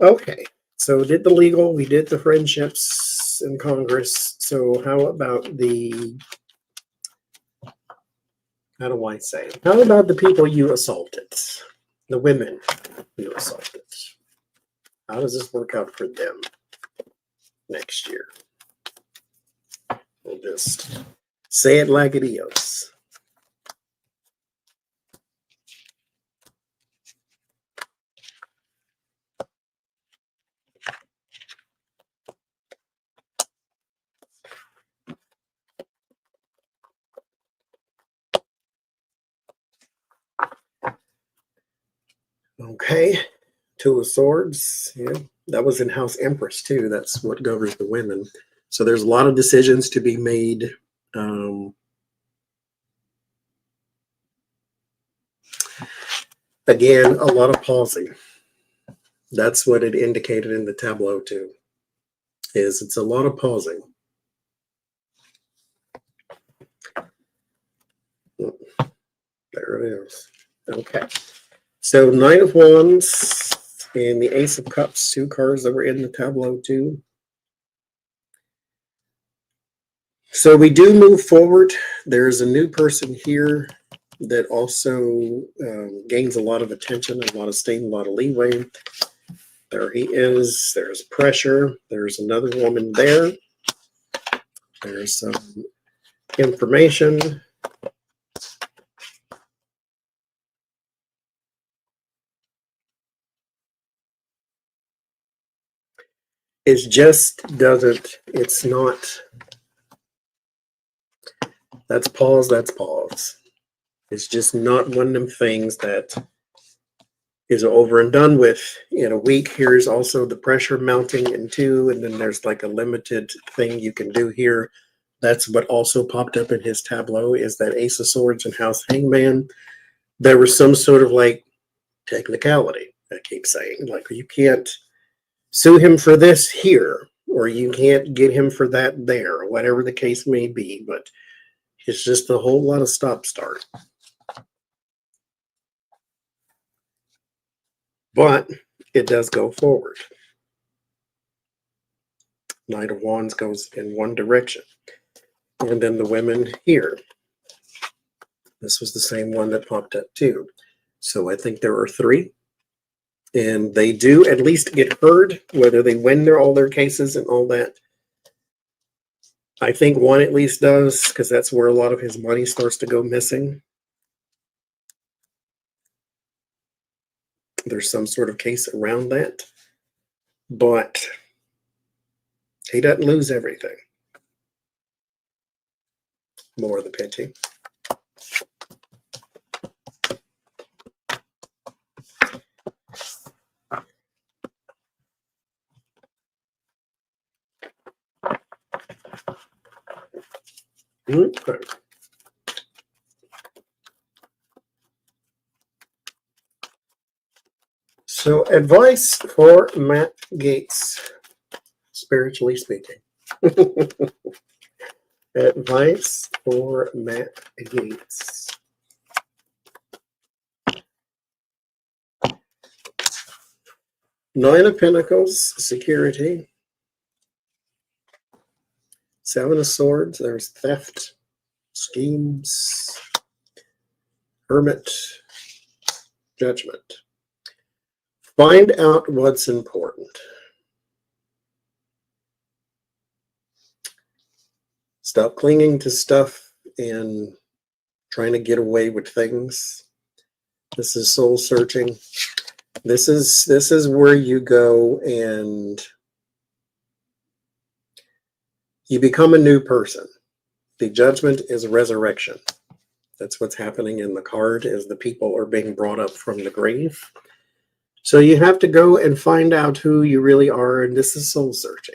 Okay, so did the legal, we did the friendships in Congress. So how about the, how do I say it? How about the people you assaulted? The women you assaulted. How does this work out for them next year? We'll just say it like it is. Okay, Two of Swords. Yeah, that was in House Empress too. That's what governs the women. So there's a lot of decisions to be made. Again, a lot of pausing. That's what it indicated in the tableau too. It's a lot of pausing. There it is. Okay. So Nine of Wands and the Ace of Cups, two cards that were in the tableau too. So we do move forward. There's a new person here that also gains a lot of attention, a lot of steam, a lot of leeway. There he is. There's pressure. There's another woman there. There's some information. It just doesn't, it's not, that's pause, that's pause. It's just not one of them things that is over and done with in a week. Here's also the pressure mounting in two, and then there's like a limited thing you can do here. That's what also popped up in his tableau is that Ace of Swords and House Hangman. There was some sort of like technicality, I keep saying. Like you can't sue him for this here, or you can't get him for that there, or whatever the case may be. But it's just a whole lot of stop-start. But it does go forward. Knight of Wands goes in one direction. And then the women here. This was the same one that popped up too. So I think there are three. And they do at least get heard, whether they win all their cases and all that. I think one at least does, because that's where a lot of his money starts to go missing. There's some sort of case around that. But he doesn't lose everything. More of the pity. Okay. So, advice for Matt Gaetz, spiritually speaking. Advice for Matt Gaetz. Nine of Pentacles, security. Seven of Swords, there's theft, schemes, Hermit, Judgment. Find out what's important. Stop clinging to stuff and trying to get away with things. This is soul searching. This is where you go and you become a new person. The Judgment is resurrection. That's what's happening in the card, is the people are being brought up from the grave. So you have to go and find out who you really are, and this is soul searching.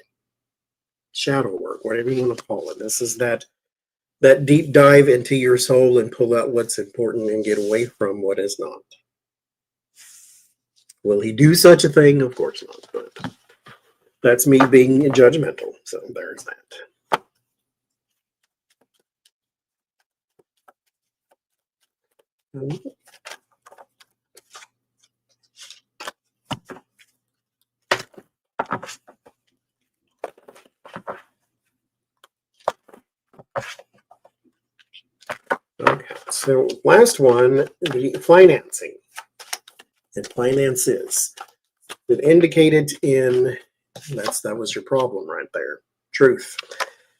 Shadow work, whatever you want to call it. This is that deep dive into your soul and pull out what's important and get away from what is not. Will he do such a thing? Of course not, but that's me being judgmental. So there's that. Okay, so last one, the financing. And finances. It indicated in, that was your problem right there, truth.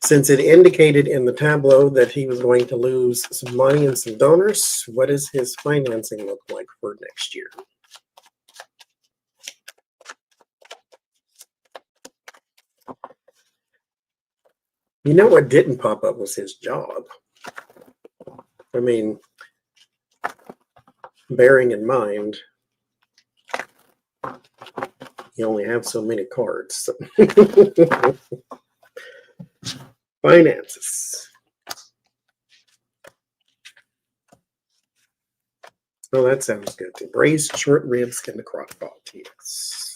Since it indicated in the tableau that he was going to lose some money and some donors, what does his financing look like for next year? You know what didn't pop up was his job. I mean, bearing in mind, you only have so many cards. So. Finances. Oh, that sounds good. The braised short ribs and the crock pot. Yes.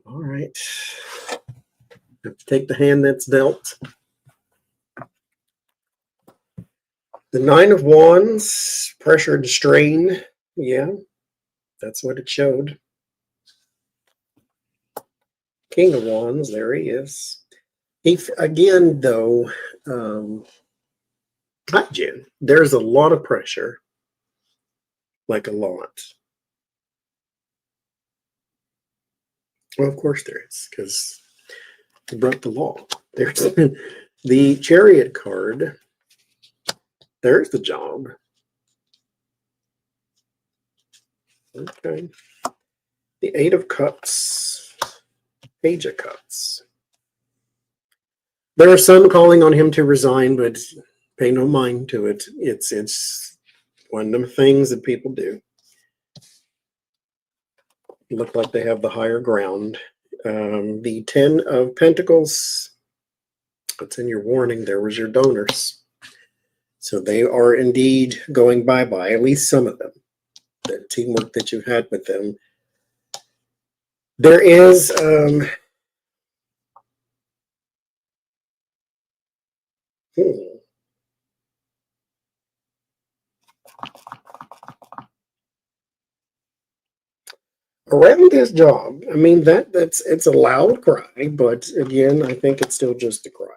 All right. Have to take the hand that's dealt. The Nine of Wands, pressure and strain. Yeah, that's what it showed. King of Wands, there he is. Again, though, hi, Jen. There's a lot of pressure, like a lot. Well, of course there is, because he broke the law. There's the Chariot card. There's the job. Okay. The Eight of Cups. Page of Cups. There are some calling on him to resign, but pay no mind to it. It's one of the things that people do. Look like they have the higher ground. The 10 of Pentacles. What's in your warning? There was your donors. So they are indeed going bye-bye, at least some of them. The teamwork that you had with them. There is around this job. I mean, it's a loud cry, but again, I think it's still just a cry.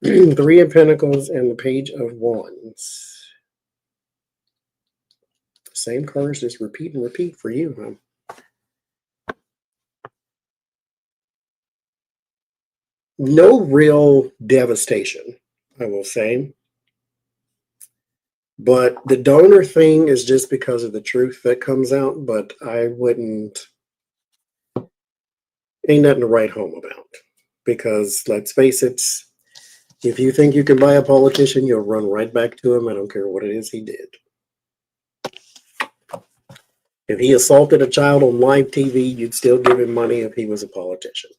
Three of Pentacles and the Page of Wands. Same cards, just repeat and repeat for you, huh? No real devastation, I will say. But the donor thing is just because of the truth that comes out, but I wouldn't, ain't nothing to write home about. Because let's face it, if you think you can buy a politician, you'll run right back to him. I don't care what it is he did. If he assaulted a child on live TV, you'd still give him money if he was a politician.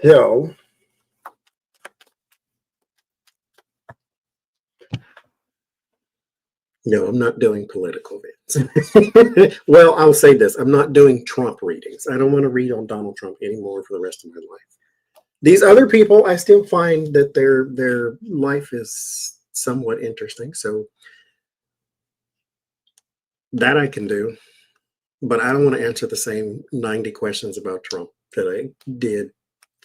So, no, I'm not doing political readings. Well, I'll say this. I'm not doing Trump readings. I don't want to read on Donald Trump anymore for the rest of my life. These other people, I still find that their life is somewhat interesting. So that I can do. But I don't want to answer the same 90 questions about Trump that I did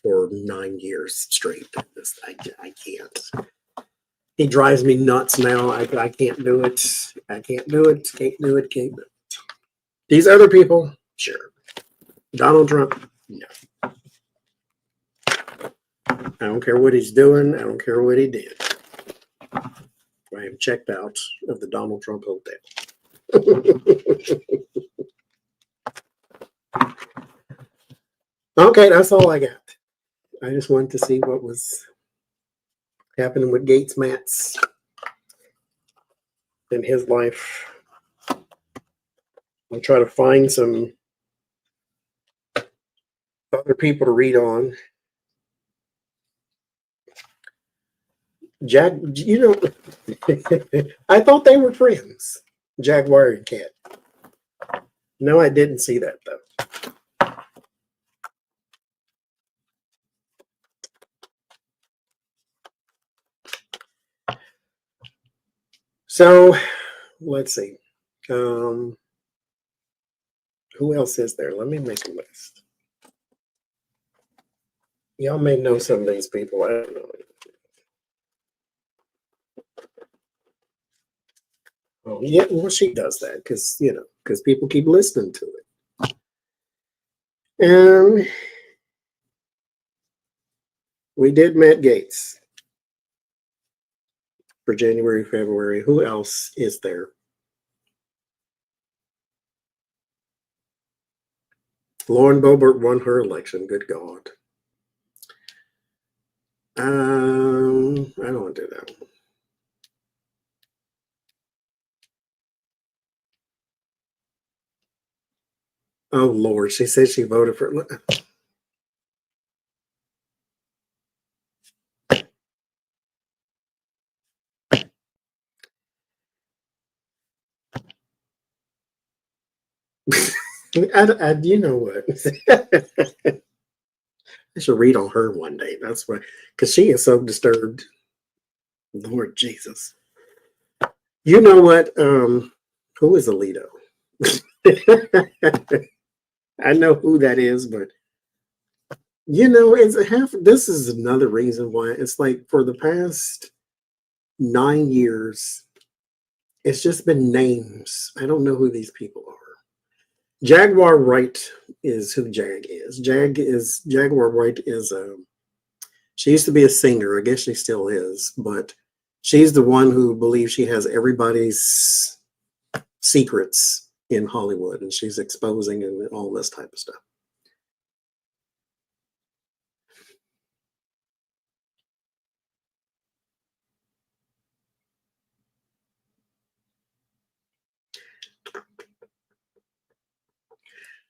for 9 years straight. I can't. He drives me nuts now. I can't do it. I can't do it. Can't do it. Can't do it. These other people, sure. Donald Trump, no. I don't care what he's doing. I don't care what he did. I am checked out of the Donald Trump hotel. Okay, that's all I got. I just wanted to see what was happening with Gaetz Matz in his life. I'll try to find some other people to read on. Jack, you know, I thought they were friends, Jaguar and Cat. No, I didn't see that though. So let's see. Who else is there? Let me make a list. Y'all may know some of these people. I don't know. Oh, yeah, well, she does that because, you know, because people keep listening to it. And we did Matt Gaetz for January, February. Who else is there? Lauren Boebert won her election. Good God. I don't want to do that one. Oh, Lord. She said she voted for you know what? I should read on her one day. That's why, because she is so disturbed. Lord Jesus. You know what? Who is Alito? I know who that is, but you know, it's half. This is another reason why it's like for the past 9 years, it's just been names. I don't know who these people are. Jaguar Wright is who Jag is. Jaguar Wright is she used to be a singer. I guess she still is, but she's the one who believes she has everybody's secrets in Hollywood, and she's exposing and all this type of stuff.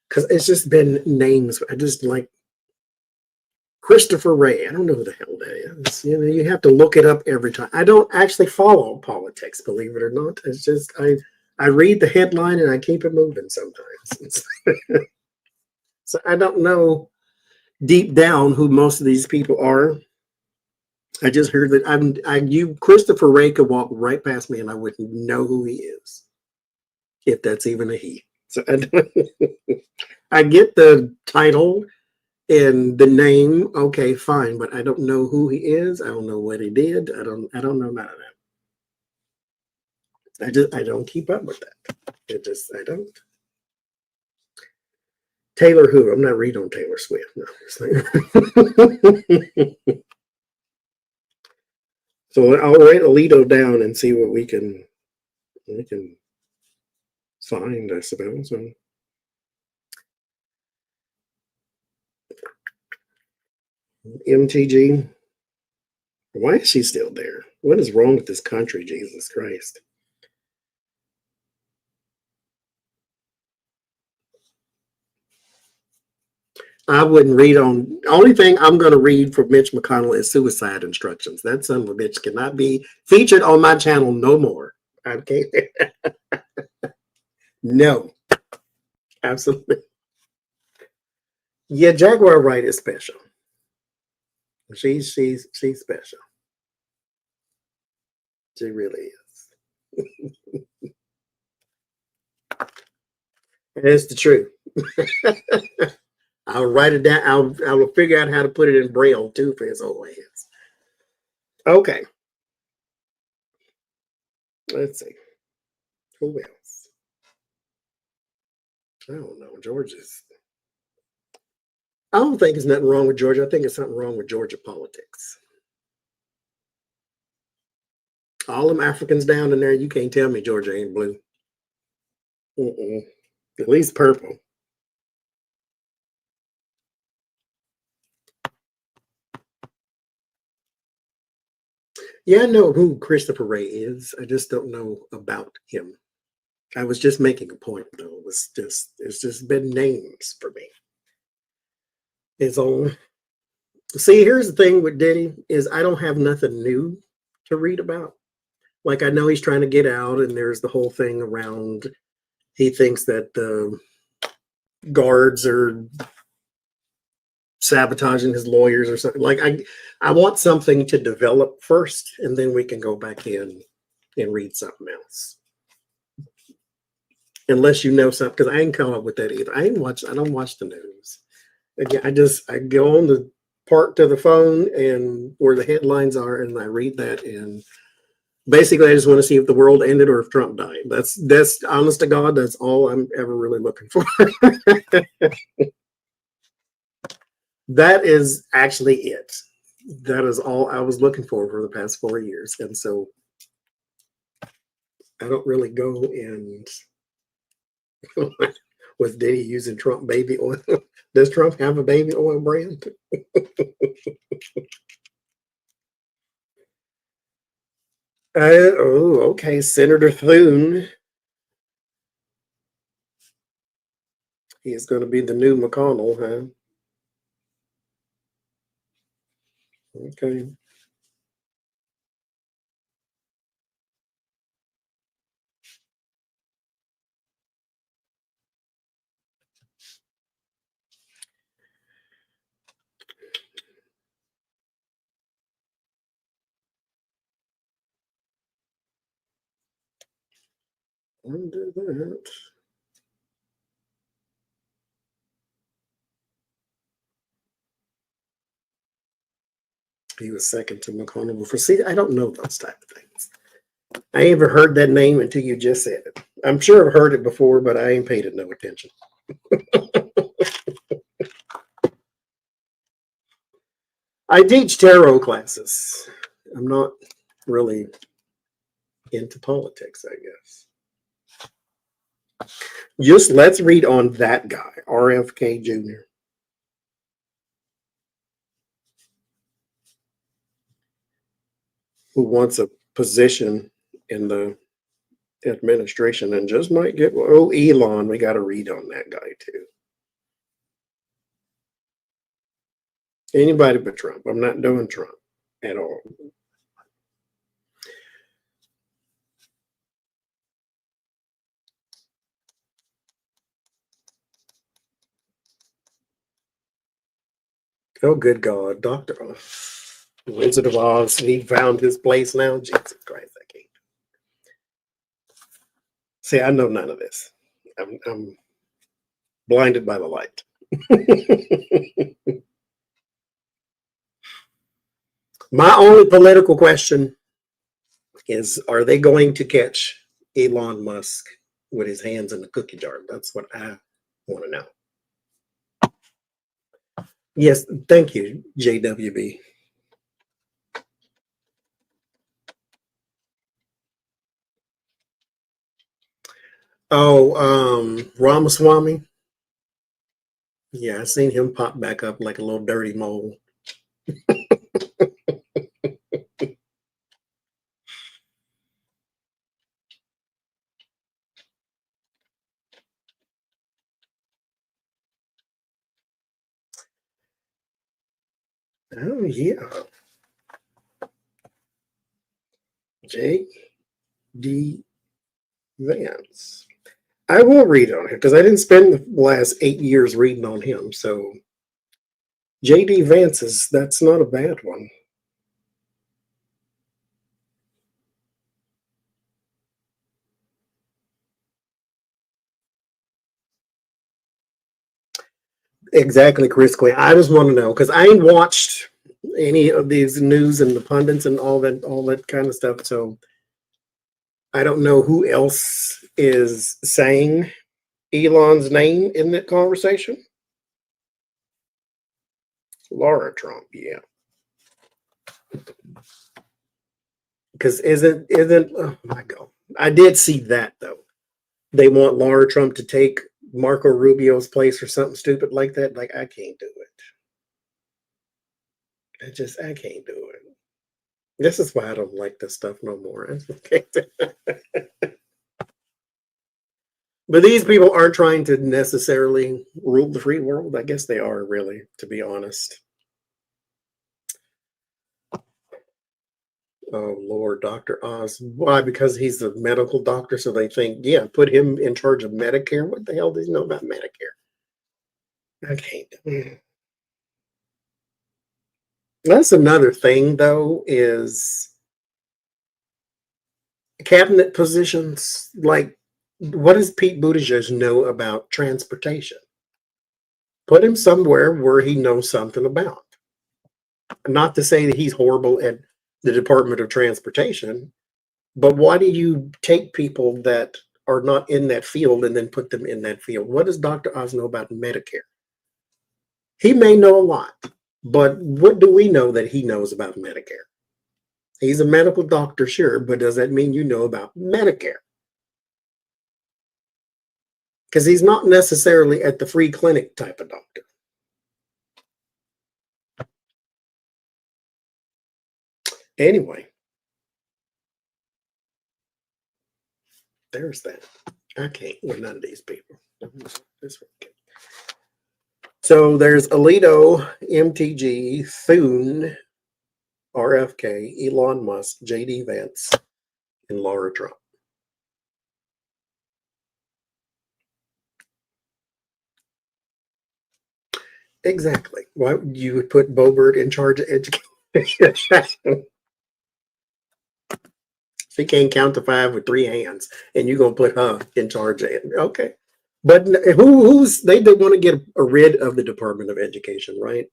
Because it's just been names. I just like Christopher Wray. I don't know who the hell that is. You know, you have to look it up every time. I don't actually follow politics, believe it or not. It's just I read the headline and I keep it moving sometimes. So I don't know deep down who most of these people are. I just heard that you Christopher Wray could walk right past me and I wouldn't know who he is, if that's even a he. So I get the title and the name, okay, fine, but I don't know who he is. I don't know what he did. I don't know none of that. I don't keep up with that. I don't. Taylor who? I'm not reading on Taylor Swift. No. So I'll write Alito down and see what we can find, I suppose. So, MTG. Why is she still there? What is wrong with this country, Jesus Christ? I wouldn't read on. Only thing I'm going to read from Mitch McConnell is suicide instructions. That son of a bitch cannot be featured on my channel no more. Okay. No, absolutely. Yeah, Jaguar Wright is special. She's special. She really is. And it's the truth. I'll write it down. I will figure out how to put it in Braille too for his old ass. Okay. Let's see. Who else? I don't know. Georgia's. I don't think there's nothing wrong with Georgia. I think it's something wrong with Georgia politics. All them Africans down in there, you can't tell me Georgia ain't blue. Mm-mm. At least purple. Yeah, I know who Christopher Ray is. I just don't know about him. I was just making a point though. It's just been names for me. It's all. See, here's the thing with Diddy is I don't have nothing new to read about. Like I know he's trying to get out, and there's the whole thing around. He thinks that the guards are sabotaging his lawyers or something. Like I want something to develop first, and then we can go back in and read something else. Unless you know something, because I ain't come up with that either. I don't watch the news. Again, I go on the part to the phone and where the headlines are, and I read that, and basically I just want to see if the world ended or if Trump died. That's honest to God, that's all I'm ever really looking for. That is actually it. That is all I was looking for the past 4 years. And so I don't really go and was Diddy using Trump baby oil? Does Trump have a baby oil brand? Okay. Senator Thune. He is going to be the new McConnell, huh? Okay. Undo that. He was second to McConnell before. See, I don't know those type of things. I ain't ever heard that name until you just said it. I'm sure I've heard it before, but I ain't paid it no attention. I teach tarot classes. I'm not really into politics, I guess. Just let's read on that guy, RFK Jr., who wants a position in the administration and just might get, Elon, we got to read on that guy too. Anybody but Trump. I'm not doing Trump at all. Oh, good God. Dr. Wizard of Oz, he found his place now. Jesus Christ, I can't. See, I know none of this. I'm blinded by the light. My only political question is, are they going to catch Elon Musk with his hands in the cookie jar? That's what I want to know. Yes, thank you, JWB. Oh, Ramaswamy. Yeah, I seen him pop back up like a little dirty mole. Oh, yeah. J.D. Vance. I will read on him because I didn't spend the last 8 years reading on him. So J.D. Vance that's not a bad one. Exactly, Chris Quinn. I just want to know because I ain't watched any of these news and the pundits and all that kind of stuff. So I don't know who else is saying Elon's name in that conversation. Laura Trump, yeah. Because isn't oh my God. I did see that though. They want Laura Trump to take Marco Rubio's place or something stupid like that. Like I can't do it. I can't do it. This is why I don't like this stuff no more. But these people aren't trying to necessarily rule the free world. I guess they are, really, to be honest. Oh, Lord, Dr. Oz. Why? Because he's a medical doctor, so they think, yeah, put him in charge of Medicare. What the hell does he know about Medicare? I can't. That's another thing, though, is cabinet positions. Like, what does Pete Buttigieg know about transportation? Put him somewhere where he knows something about. Not to say that he's horrible at the Department of Transportation, but why do you take people that are not in that field and then put them in that field? What does Dr. Oz know about Medicare? He may know a lot, but what do we know that he knows about Medicare? He's a medical doctor, sure, but does that mean you know about Medicare? Because he's not necessarily at the free clinic type of doctor. Anyway, there's that. I can't with none of these people. So there's Alito, MTG, Thune, RFK, Elon Musk, JD Vance, and Laura Trump. Exactly. Why would you put Boebert in charge of education? She can't count to 5 with 3 hands, and you're gonna put her in charge of it. Okay. But who's they want to get rid of the Department of Education, right?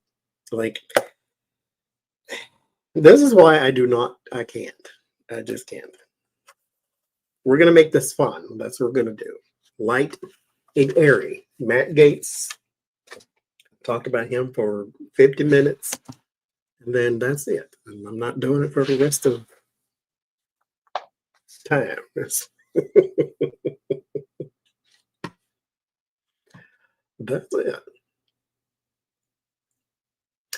Like, this is why I can't. I just can't. We're gonna make this fun. That's what we're gonna do. Light and airy. Matt Gaetz, talked about him for 50 minutes, and then that's it. And I'm not doing it for the rest of time. That's it.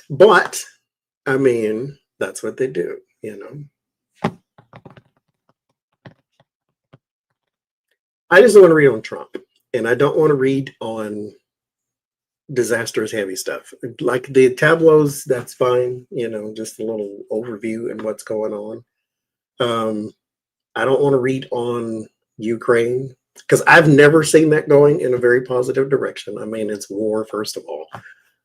But I mean, that's what they do, you know. I just want to read on Trump, and I don't want to read on disastrous heavy stuff. Like the tableaus, that's fine, you know, just a little overview and what's going on. I don't want to read on Ukraine because I've never seen that going in a very positive direction. I mean, it's war, first of all,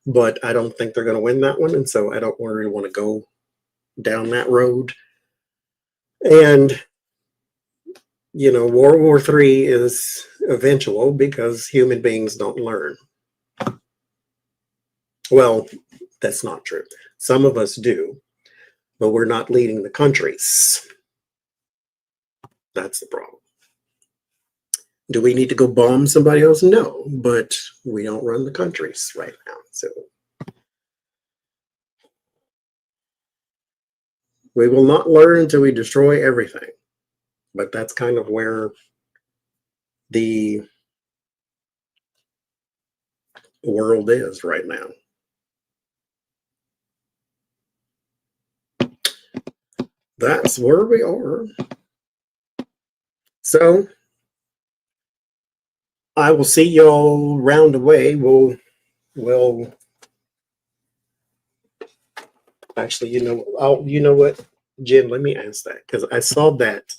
but I don't think they're going to win that one. And so I don't really want to go down that road. And, you know, World War III is eventual because human beings don't learn. Well, that's not true. Some of us do, but we're not leading the countries. That's the problem. Do we need to go bomb somebody else? No, but we don't run the countries right now. So we will not learn until we destroy everything. But that's kind of where the world is right now. That's where we are. So I will see y'all round the way. We'll Actually, you know what, Jen, let me ask that because I saw that.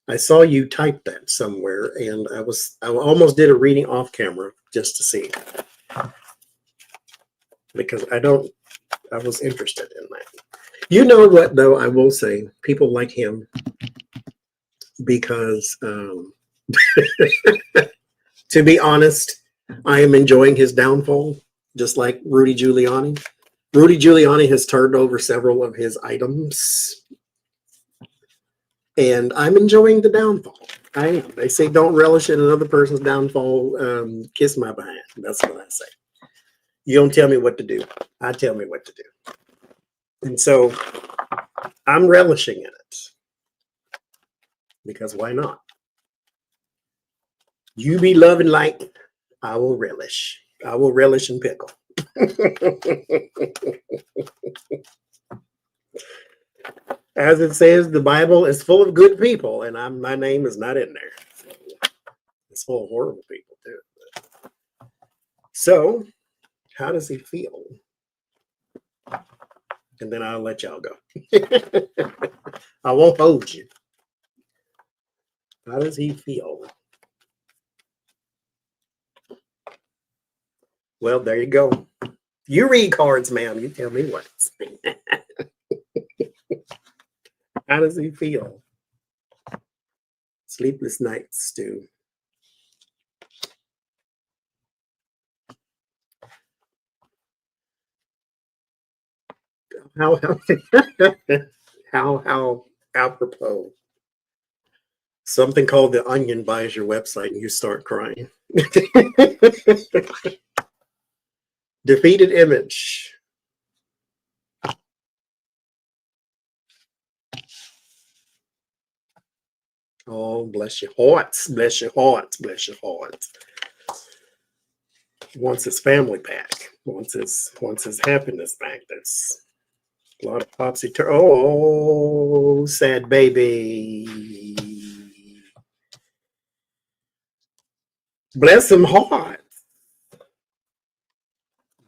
I saw you type that somewhere, and I almost did a reading off camera just to see because I was interested in that. You know what, though, I will say people like him because, to be honest, I am enjoying his downfall, just like Rudy Giuliani. Rudy Giuliani has turned over several of his items, and I'm enjoying the downfall. I am. They say don't relish in another person's downfall. Kiss my behind. That's what I say. You don't tell me what to do. I tell me what to do. And so I'm relishing in it because why not? You be loving like I will relish. I will relish in pickle. As it says, the Bible is full of good people, and my name is not in there. It's full of horrible people too. So, how does he feel? And then I'll let y'all go. I won't hold you. How does he feel? Well, there you go. You read cards, ma'am. You tell me what. How does he feel? Sleepless nights, too. How how apropos. Something called the Onion buys your website and you start crying. Defeated image. Oh, bless your hearts, bless your hearts, bless your hearts. Wants his family back. Wants his happiness back. That's a lot of popsy. Oh, sad baby. Bless him hearts.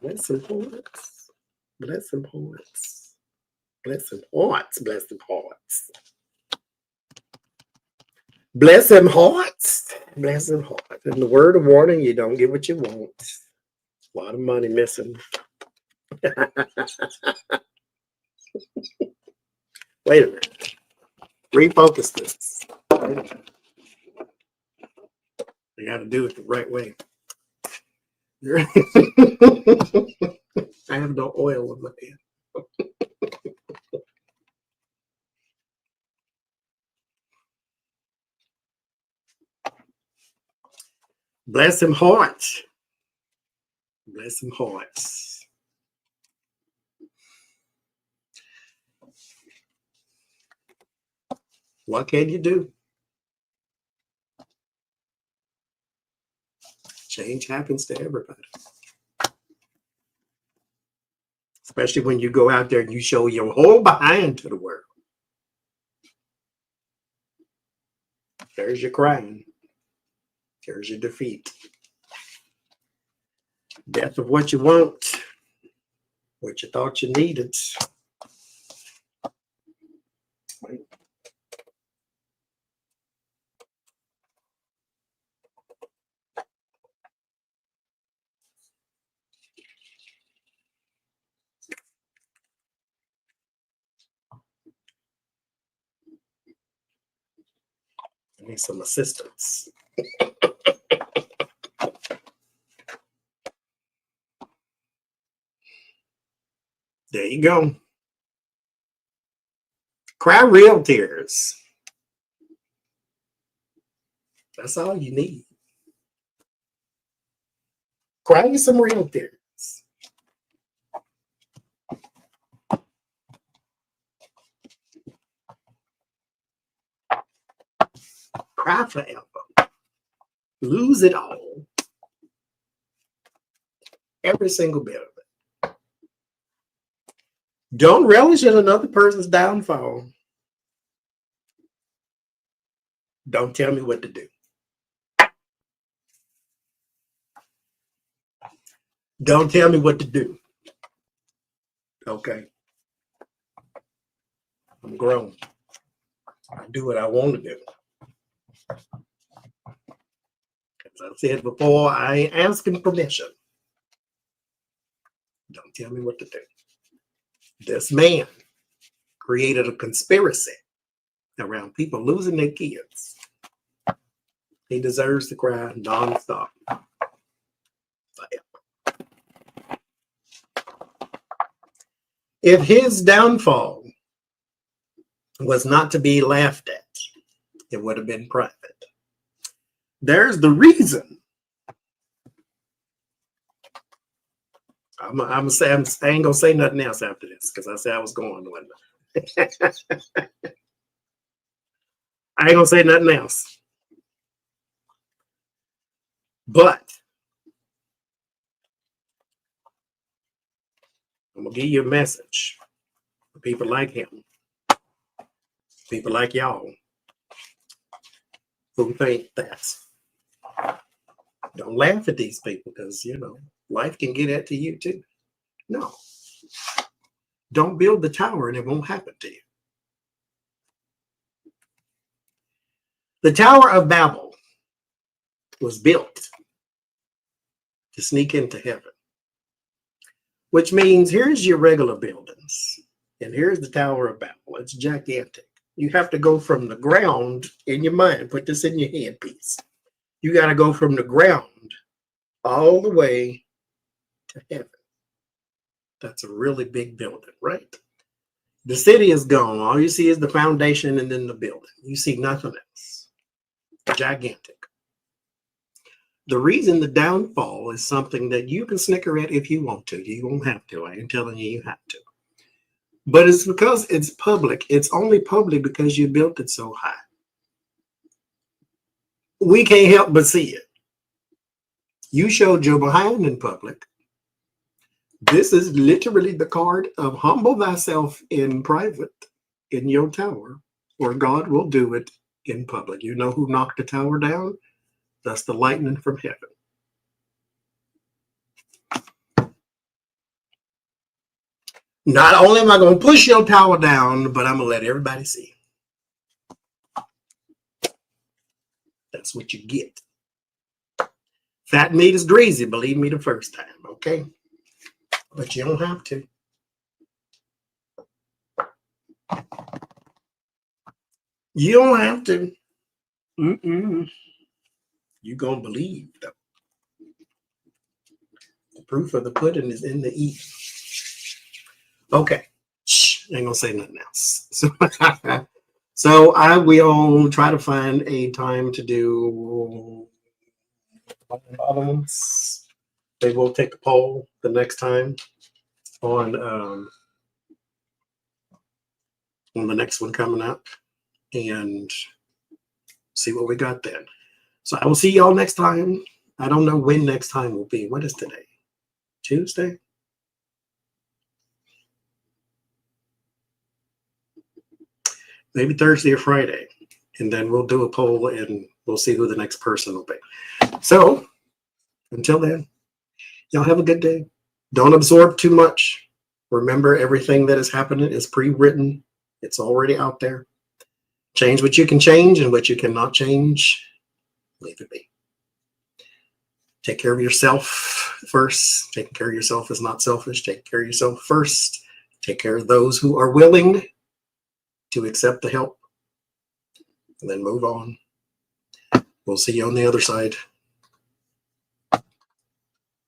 Bless him hearts. Bless him hearts. Bless him hearts. Bless him hearts. Bless him hearts. Bless him hearts. In the word of warning, you don't get what you want. A lot of money missing. Wait a minute. Refocus this. You got to do it the right way. I have no oil in my hand. Bless him hearts. Bless him hearts. What can you do? Change happens to everybody. Especially when you go out there and you show your whole behind to the world. There's your crying. There's your defeat. Death of what you want, what you thought you needed. Wait. I need some assistance. There you go. Cry real tears. That's all you need. Cry you some real tears. Cry forever. Lose it all. Every single bit of it. Don't relish in another person's downfall. Don't tell me what to do. Don't tell me what to do. Okay. I'm grown. I do what I want to do. As I said before, I ain't asking permission. Don't tell me what to do. This man created a conspiracy around people losing their kids. He deserves to cry nonstop. If his downfall was not to be laughed at, it would have been private. There's the reason. I ain't gonna say nothing else after this because I said I was going to. I ain't gonna say nothing else. But I'm gonna give you a message for people like him, people like y'all who think that. Don't laugh at these people because, you know, life can get at to you too. No. Don't build the tower and it won't happen to you. The Tower of Babel was built to sneak into heaven, which means here's your regular buildings and here's the Tower of Babel. It's gigantic. You have to go from the ground in your mind. Put this in your headpiece. You got to go from the ground all the way to heaven. That's a really big building, right? The city is gone. All you see is the foundation and then the building. You see nothing else. Gigantic. The reason the downfall is something that you can snicker at if you want to. You won't have to. I ain't telling you have to. But it's because it's public. It's only public because you built it so high. We can't help but see it. You showed your behind in public. This is literally the card of humble thyself in private in your tower, or God will do it in public. You know who knocked the tower down? That's the lightning from heaven. Not only am I going to push your tower down, but I'm going to let everybody see. That's what you get. Fat meat is greasy, believe me the first time, okay? But you don't have to. You don't have to. You're going to believe, though. The proof of the pudding is in the eating. Okay. Shh, ain't going to say nothing else. So I will try to find a time to do other ones. Maybe we'll take a poll the next time on the next one coming up and see what we got then. So I will see y'all next time. I don't know when next time will be. What is today? Tuesday? Maybe Thursday or Friday. And then we'll do a poll and we'll see who the next person will be. So until then, y'all have a good day. Don't absorb too much. Remember, everything that is happening is pre-written. It's already out there. Change what you can change, and what you cannot change, leave it be. Take care of yourself first. Taking care of yourself is not selfish. Take care of yourself first. Take care of those who are willing to accept the help, and then move on. We'll see you on the other side.